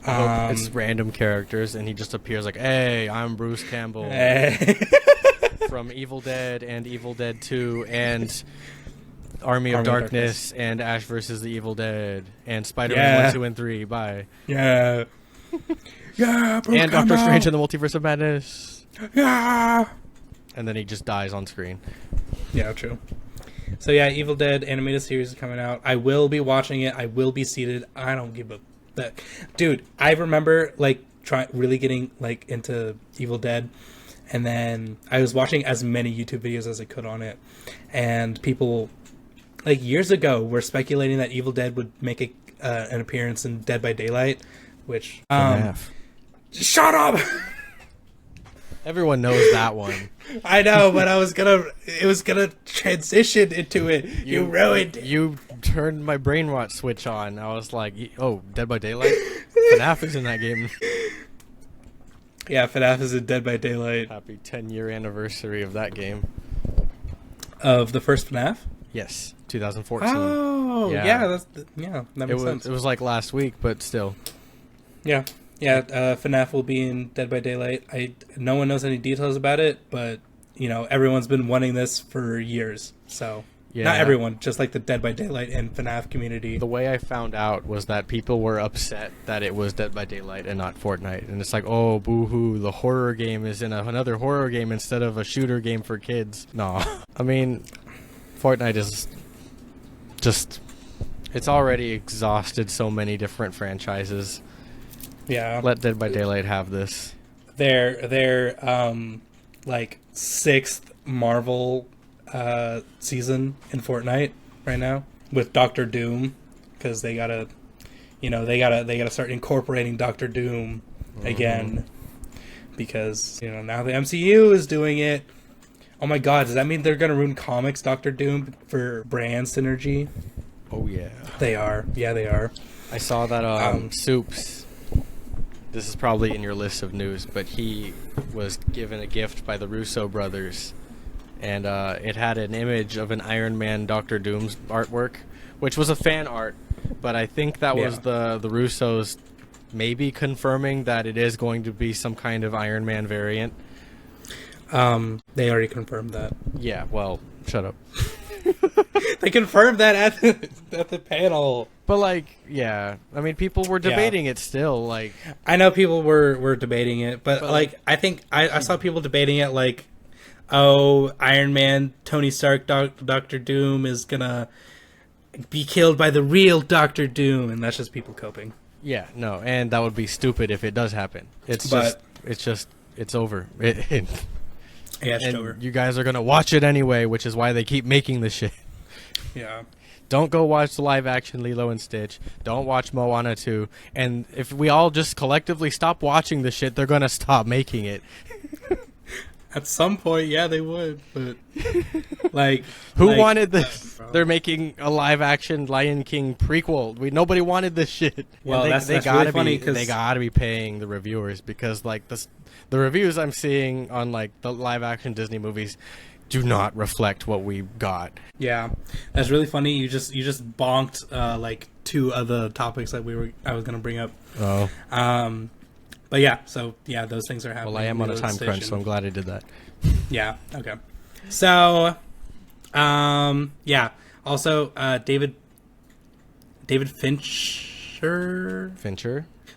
I hope it's random characters, and he just appears like, "Hey, I'm Bruce Campbell from Evil Dead and Evil Dead 2 and Army of Darkness and Ash vs. the Evil Dead and Spider-Man 1, 2, and 3. Bye." Yeah. Yeah, Bruce and Campbell. Doctor Strange in the Multiverse of Madness. Yeah. And then he just dies on screen. Yeah, true. So yeah, Evil Dead animated series is coming out. I will be watching it. I will be seated. I don't give a dude. I remember like really getting like into Evil Dead, and then I was watching as many YouTube videos as I could on it, and people like years ago were speculating that Evil Dead would make an appearance in Dead by Daylight, which shut up. Everyone knows that one. I know, but it was gonna transition into it. You ruined it. You turned my brainwash switch on. I was like, oh, Dead by Daylight? FNAF is in that game. Yeah, FNAF is in Dead by Daylight. Happy 10-year anniversary of that game. Of the first FNAF? Yes, 2014. Oh, yeah, that makes sense. It was like last week, but still. Yeah. Yeah, FNAF will be in Dead by Daylight. No one knows any details about it, but everyone's been wanting this for years. So not everyone, just like the Dead by Daylight and FNAF community. The way I found out was that people were upset that it was Dead by Daylight and not Fortnite, and it's like, oh, boo-hoo, the horror game is in another horror game instead of a shooter game for kids. No, I mean, Fortnite is just, it's already exhausted so many different franchises. Yeah. Let Dead by Daylight have this. Their like 6th Marvel season in Fortnite right now with Doctor Doom, because they gotta start incorporating Doctor Doom again, because now the MCU is doing it. Oh my God, does that mean they're gonna ruin comics Doctor Doom for brand synergy? Oh yeah, they are. Yeah, they are. I saw that Soups. This is probably in your list of news, but he was given a gift by the Russo brothers, and it had an image of an Iron Man Doctor Doom's artwork, which was a fan art, but I think that was the Russos maybe confirming that it is going to be some kind of Iron Man variant. They already confirmed that. Yeah, well, shut up. They confirmed that at the panel. But like, yeah, I mean, people were debating it still. Like, I know people were debating it, but like, I think I saw people debating it like, oh, Iron Man, Tony Stark, Doctor Doom is gonna be killed by the real Doctor Doom, and that's just people coping. Yeah, no, and that would be stupid if it does happen. It's over. Yeah, it's over. You guys are gonna watch it anyway, which is why they keep making this shit. Yeah. Don't go watch the live action Lilo and Stitch. Don't watch Moana 2. And if we all just collectively stop watching the shit, they're gonna stop making it. At some point, yeah, they would. But like, who wanted this? They're making a live action Lion King prequel. Nobody wanted this shit. Well, that's gotta really funny, they gotta be paying the reviewers, because like the reviews I'm seeing on like the live action Disney movies do not reflect what we got. Yeah, that's really funny. You just bonked like 2 other topics that I was gonna bring up. Oh. But yeah, so yeah, those things are happening. Well, I am on a time crunch, so I'm glad I did that. Yeah. Okay. So, yeah. Also, David Fincher.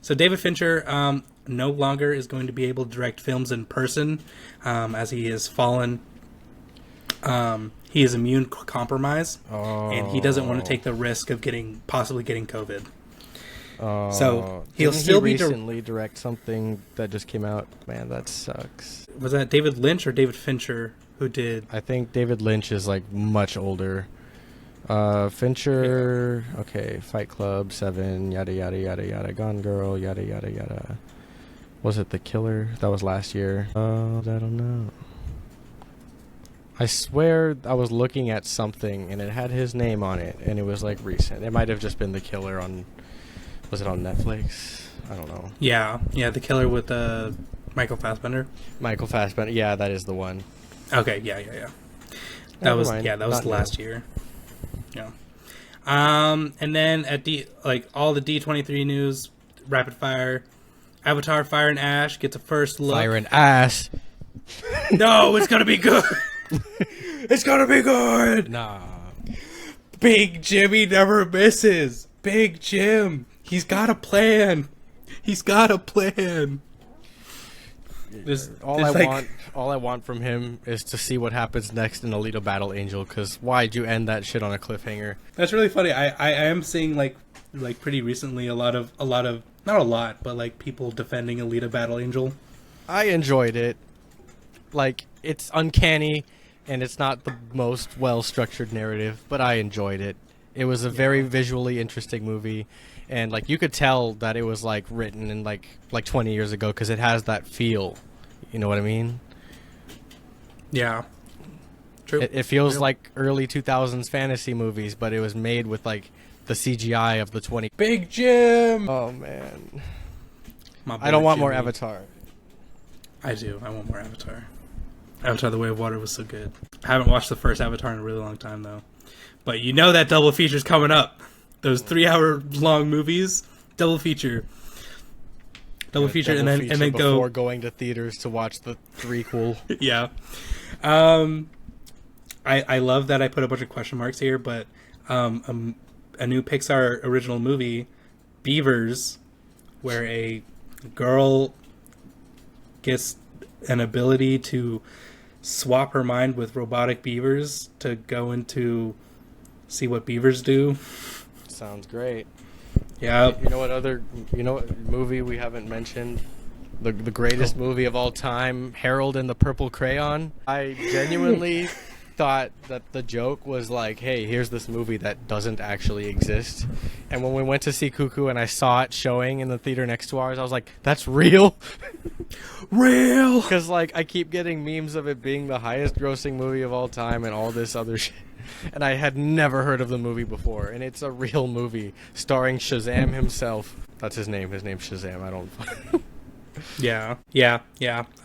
So David Fincher no longer is going to be able to direct films in person, as he has fallen. He is immune compromised, and he doesn't want to take the risk of possibly getting COVID. So he'll still be recently direct something that just came out. Man, that sucks. Was that David Lynch or David Fincher who did? I think David Lynch is like much older. Fincher, okay, Fight Club, 7, yada yada yada yada, Gone Girl, yada yada yada. Was it The Killer? That was last year. I don't know. I swear I was looking at something and it had his name on it, and it was like recent. It might have just been The Killer on. Was it on Netflix? I don't know. Yeah, The Killer with Michael Fassbender. Michael Fassbender, yeah, that is the one. Okay, yeah. That was last year. Yeah. And then at all the D23 news, rapid fire, Avatar: Fire and Ash gets a first look. Fire and Ash. No, it's gonna be good. It's gonna be good. Nah. Big Jimmy never misses. Big Jim. He's got a plan. He's got a plan. All I want from him is to see what happens next in Alita Battle Angel. Because why'd you end that shit on a cliffhanger? That's really funny. I am seeing like pretty recently a lot of not a lot, but like people defending Alita Battle Angel. I enjoyed it. Like, it's uncanny, and it's not the most well-structured narrative, but I enjoyed it. It was a very visually interesting movie, and like you could tell that it was like written in like 20 years ago because it has that feel. You know what I mean? Yeah. True. It feels like early 2000s fantasy movies, but it was made with like the CGI of the 20. Big Jim. Oh man. I don't want more Avatar. I do. I want more Avatar. Avatar: The Way of Water was so good. I haven't watched the first Avatar in a really long time, though. But you know that double feature's coming up. Those 3-hour-long movies, double feature. Double feature, and then go before going to theaters to watch the threequel. Yeah. I love that I put a bunch of question marks here, but a new Pixar original movie, Beavers, where a girl gets an ability to swap her mind with robotic beavers to go into see what beavers do. Sounds great. Yeah. You know what movie we haven't mentioned? The greatest movie of all time, Harold and the Purple Crayon. I genuinely thought that the joke was like, hey, here's this movie that doesn't actually exist. And when we went to see Cuckoo and I saw it showing in the theater next to ours, I was like, that's real? Real! Because like I keep getting memes of it being the highest grossing movie of all time and all this other shit. And I had never heard of the movie before. And it's a real movie starring Shazam himself. That's his name. His name's Shazam. I don't... Yeah.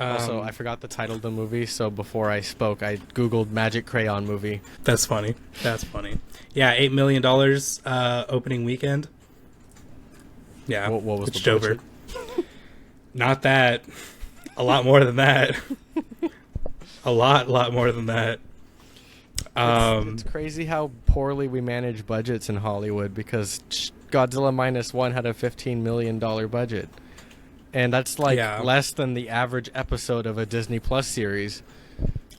Also, I forgot the title of the movie, so before I spoke, I googled Magic Crayon movie. That's funny. Yeah, $8 million opening weekend. Yeah, what was it's the budget? Dover. Not that. A lot more than that. A lot more than that. It's crazy how poorly we manage budgets in Hollywood, because Godzilla Minus One had a $15 million budget. And that's like less than the average episode of a Disney Plus series.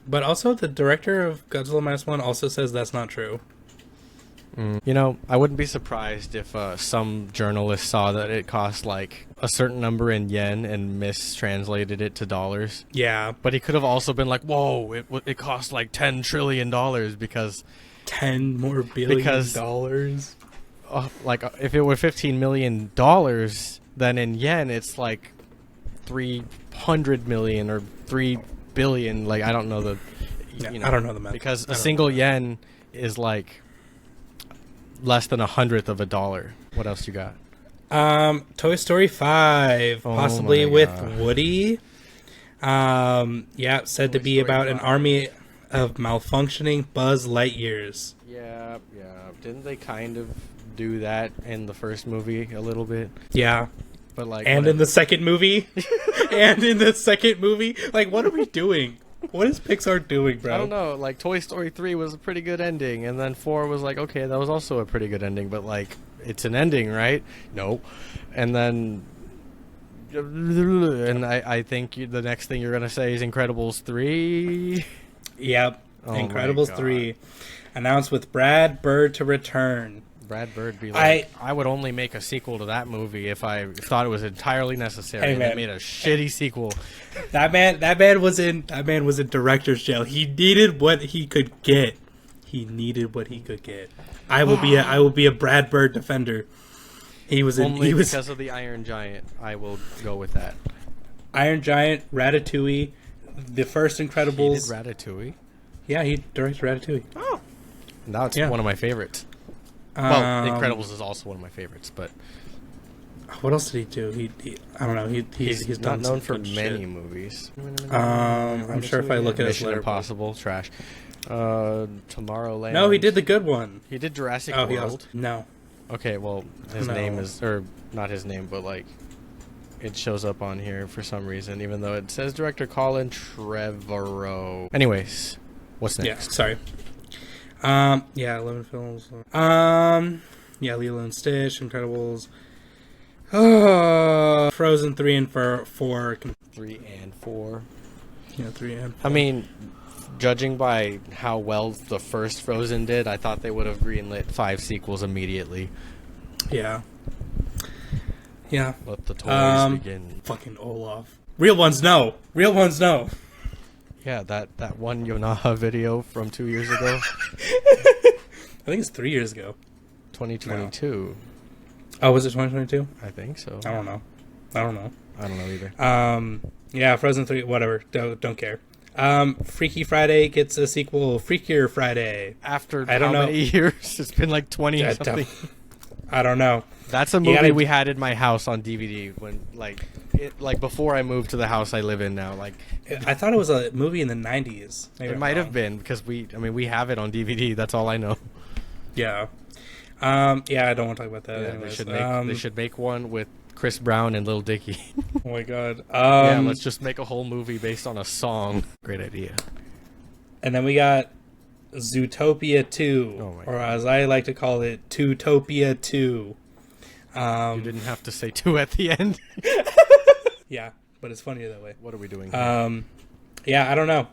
But also, the director of Godzilla Minus One also says that's not true. You know, I wouldn't be surprised if some journalist saw that it cost like a certain number in yen and mistranslated it to dollars. Yeah. But he could have also been like, whoa, it cost like $10 trillion because... $10 more billion? Like, if it were $15 million... then in yen it's like 300 million or 3 billion. Like, I don't know the I don't know the math, because a single yen is like less than 100th of a dollar. What else you got? Toy Story 5, possibly with Woody. Said to be about an army of malfunctioning Buzz Lightyears. Yeah. Didn't they kind of do that in the first movie a little bit? Yeah. But like, and in the second movie? Like, what are we doing? What is Pixar doing, bro? I don't know. Like, Toy Story 3 was a pretty good ending, and then 4 was like, okay, that was also a pretty good ending, but like, it's an ending, right? No. And then... And I think the next thing you're going to say is Incredibles 3? Yep. Oh Incredibles 3. Announced with Brad Bird to return. Brad Bird be like, I would only make a sequel to that movie if I thought it was entirely necessary. Hey, and they made a shitty sequel. That man was in director's jail. He needed what he could get. I will be a Brad Bird defender. Because of the Iron Giant. I will go with that. Iron Giant, Ratatouille, the first Incredibles. He did Ratatouille? Yeah, he directed Ratatouille. Oh. That's one of my favorites. Well, Incredibles is also one of my favorites, but... What else did he do? I don't know. He's not known for many movies. I'm sure if I look at his Mission Impossible, trash. Tomorrowland. No, he did the good one. He did Jurassic Oh, World. no. Okay, well, his No. name is, or not his name, but like, it shows up on here for some reason, even though it says director Colin Trevorrow. Anyways, what's next? Yeah, sorry. 11 films. Lilo and Stitch, Incredibles. Frozen 3 and 4. 3 and 4. Yeah, 3 and 4. I mean, judging by how well the first Frozen did, I thought they would have greenlit 5 sequels immediately. Yeah. Yeah. Let the toys begin. Fucking Olaf. Real ones, no. Real ones, no. Yeah, that one Yonaha video from 2 years ago. I think it's 3 years ago. 2022. Oh, was it 2022? I think so. I don't know. I don't know either. Yeah, Frozen 3, whatever. Don't care. Freaky Friday gets a sequel, Freakier Friday. After how many years? It's been like 20 or something. I don't know. That's a movie we had in my house on DVD when, like before I moved to the house I live in now. Like, I thought it was a movie in the 90s. Maybe it might have been because we have it on DVD. That's all I know. Yeah. I don't want to talk about that. Yeah, they should make one with Chris Brown and Lil Dicky. Oh my god. Let's just make a whole movie based on a song. Great idea. And then we got Zootopia 2, or as I like to call it, Tootopia 2. You didn't have to say 2 at the end. Yeah, but it's funnier that way. What are we doing here? I don't know.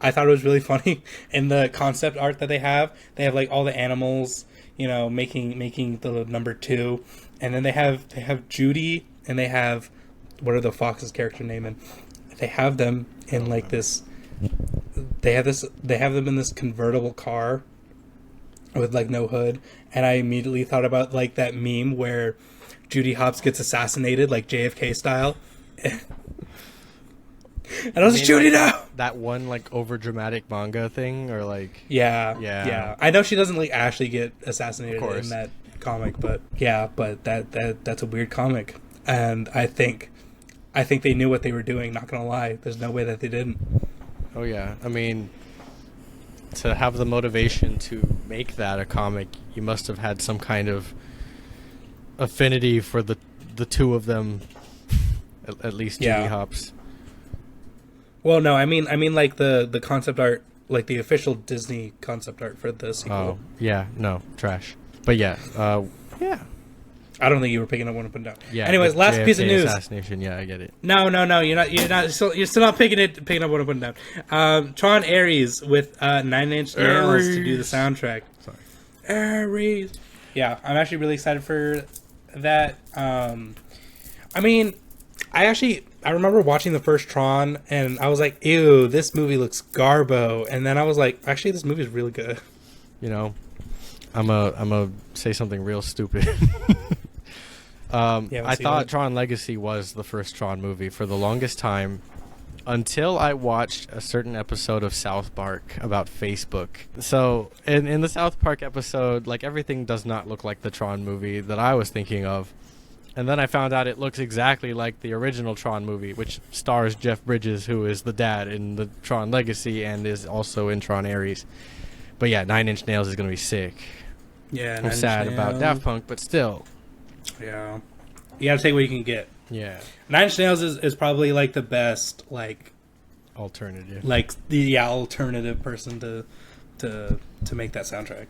I thought it was really funny in the concept art that they have. They have like all the animals, making the number 2, and then they have Judy, and they have, what are the fox's character name? And they have them in like this. They have them in this convertible car with like no hood, and I immediately thought about like that meme where Judy Hopps gets assassinated like JFK style. And I was Judy now. That one like over dramatic manga thing, or like yeah. I know she doesn't like actually get assassinated in that comic, but that's a weird comic, and I think they knew what they were doing. Not gonna lie, there's no way that they didn't. Oh yeah, I mean, to have the motivation to make that a comic, you must have had some kind of affinity for the two of them, at least Judy Hopps. Well, no, I mean like the concept art, like the official Disney concept art for the sequel. Oh yeah, no, trash. But yeah. I don't think you were picking up one up and down. Yeah. Anyways, last piece of news. Assassination. Yeah, I get it. No, you're still not picking up one up and down. Tron Ares with 9 Inch Nails to do the soundtrack. Sorry. Ares. Yeah, I'm actually really excited for that. I mean, I remember watching the first Tron and I was like, ew, this movie looks garbo. And then I was like, actually, this movie is really good. I'm a say something real stupid. I thought Tron Legacy was the first Tron movie for the longest time until I watched a certain episode of South Park about Facebook. So in the South Park episode, like, everything does not look like the Tron movie that I was thinking of. And then I found out it looks exactly like the original Tron movie, which stars Jeff Bridges, who is the dad in the Tron Legacy and is also in Tron Ares. But yeah, 9 Inch Nails is going to be sick. Yeah, I'm sad about Daft Punk, but still. Yeah. You gotta take what you can get. Yeah. 9 Inch Nails is probably like the best, like, alternative. Like the alternative person to make that soundtrack.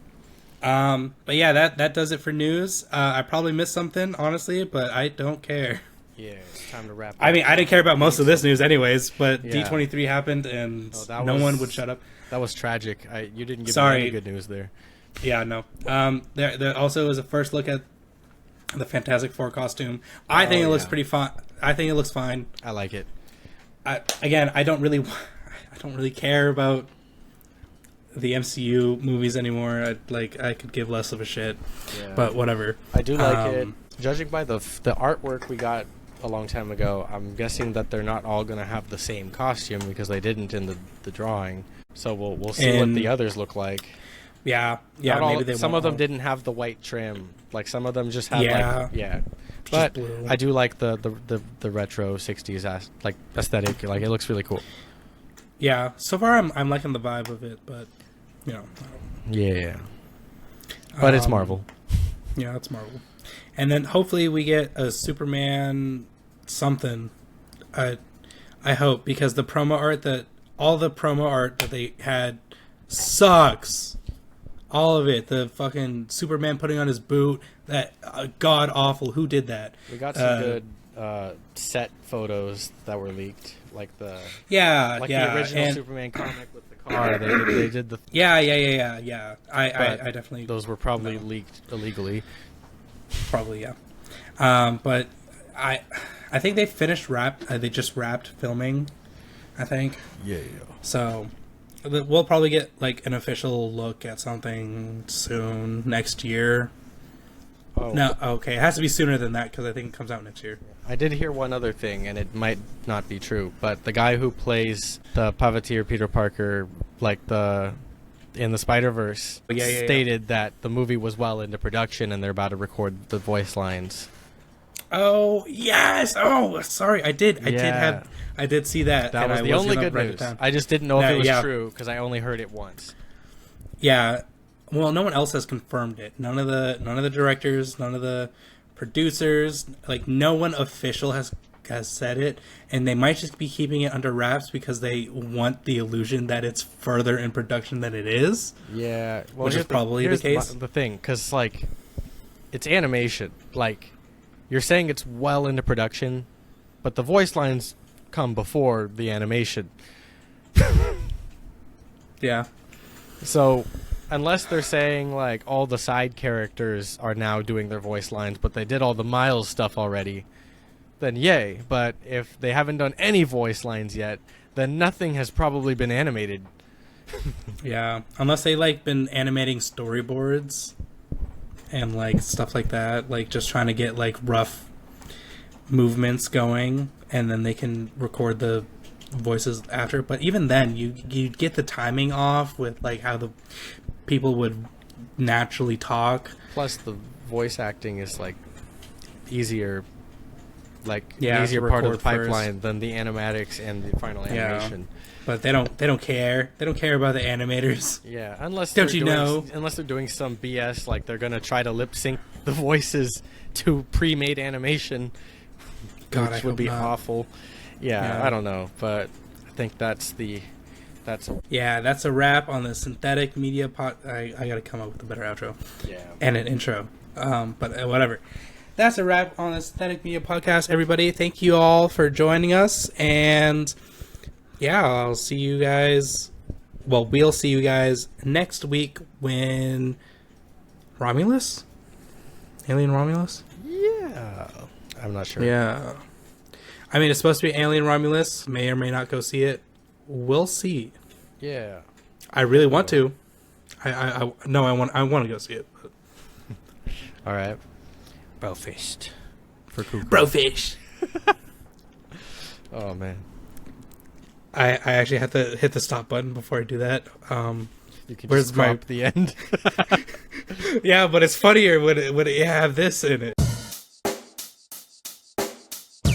But yeah, that does it for news. I probably missed something, honestly, but I don't care. Yeah, it's time to wrap up. I mean, I didn't care about most of this news anyways, but D23 happened and no one would shut up. That was tragic. You didn't give me any good news there. Yeah, no. There also is a first look at the Fantastic Four costume. I think it looks pretty fun. I think it looks fine. I like it. I don't really care about the MCU movies anymore. I could give less of a shit. Yeah. But whatever. I do like it. Judging by the artwork we got a long time ago, I'm guessing that they're not all going to have the same costume because they didn't in the drawing. So we'll see what the others look like. Yeah. Maybe some of them didn't have the white trim. Like, some of them just had But blue. I do like the retro 60s like aesthetic. Like, it looks really cool. Yeah, so far I'm liking the vibe of it, but you know, Yeah. But it's Um, Marvel. yeah, it's Marvel. And then hopefully we get a Superman something. I hope, because all the promo art that they had sucks. All of it. The fucking Superman putting on his boot. That god awful. Who did that? We got some good set photos that were leaked, like the Yeah, like yeah. the original and, Superman comic with the car. They did the. yeah. I But definitely those were probably leaked illegally. probably yeah. But I think they finished they just wrapped filming, I think. Yeah. So we'll probably get like an official look at something soon next year. Oh. No, okay, it has to be sooner than that because I think it comes out next year. I did hear one other thing, and it might not be true, but the guy who plays the puppeteer Peter Parker, like in the Spider-Verse, stated that the movie was well into production and they're about to record the voice lines. Oh yes! Oh, sorry, I did see that. That was the only good news. I just didn't know if it was true because I only heard it once. Yeah, well, no one else has confirmed it. None of the directors, none of the producers, like no one official has said it, and they might just be keeping it under wraps because they want the illusion that it's further in production than it is. Yeah, well, which is probably the case. The thing, because like, it's animation. Like, you're saying it's well into production, but the voice lines come before the animation. Yeah. So, unless they're saying like all the side characters are now doing their voice lines, but they did all the Miles stuff already, then yay. But if they haven't done any voice lines yet, then nothing has probably been animated. Yeah, unless they like been animating storyboards and like stuff like that, like just trying to get like rough movements going, and then they can record the voices after. But even then, you get the timing off with like how the people would naturally talk. Plus, the voice acting is like easier, an Yeah, easier part of the pipeline first. than the animatics and the final animation. But they don't care. They don't care about the animators. Yeah, unless Don't they're you doing, know? unless they're doing some BS, like they're gonna try to lip sync the voices to pre-made animation, God, which I would hope be not. awful. Yeah, Yeah. I don't know, but I think that's a wrap on the Synthetic Media pod. I gotta come up with a better outro. Yeah. And an intro. But whatever. That's a wrap on the Synthetic Media podcast, everybody. Thank you all for joining us. And yeah, I'll see you guys. Well, we'll see you guys next week when Romulus? Alien Romulus? Yeah. I'm not sure. Yeah. I mean, it's supposed to be Alien Romulus. May or may not go see it. We'll see. Yeah. I really want to. I want to go see it. But. All right. Brofist for Cuckoo. Brofish. Oh man. I actually have to hit the stop button before I do that. You can Where's just drop the end. Yeah, but it's funnier when it have this in it.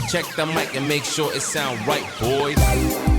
Check the mic and make sure it sound right, boys.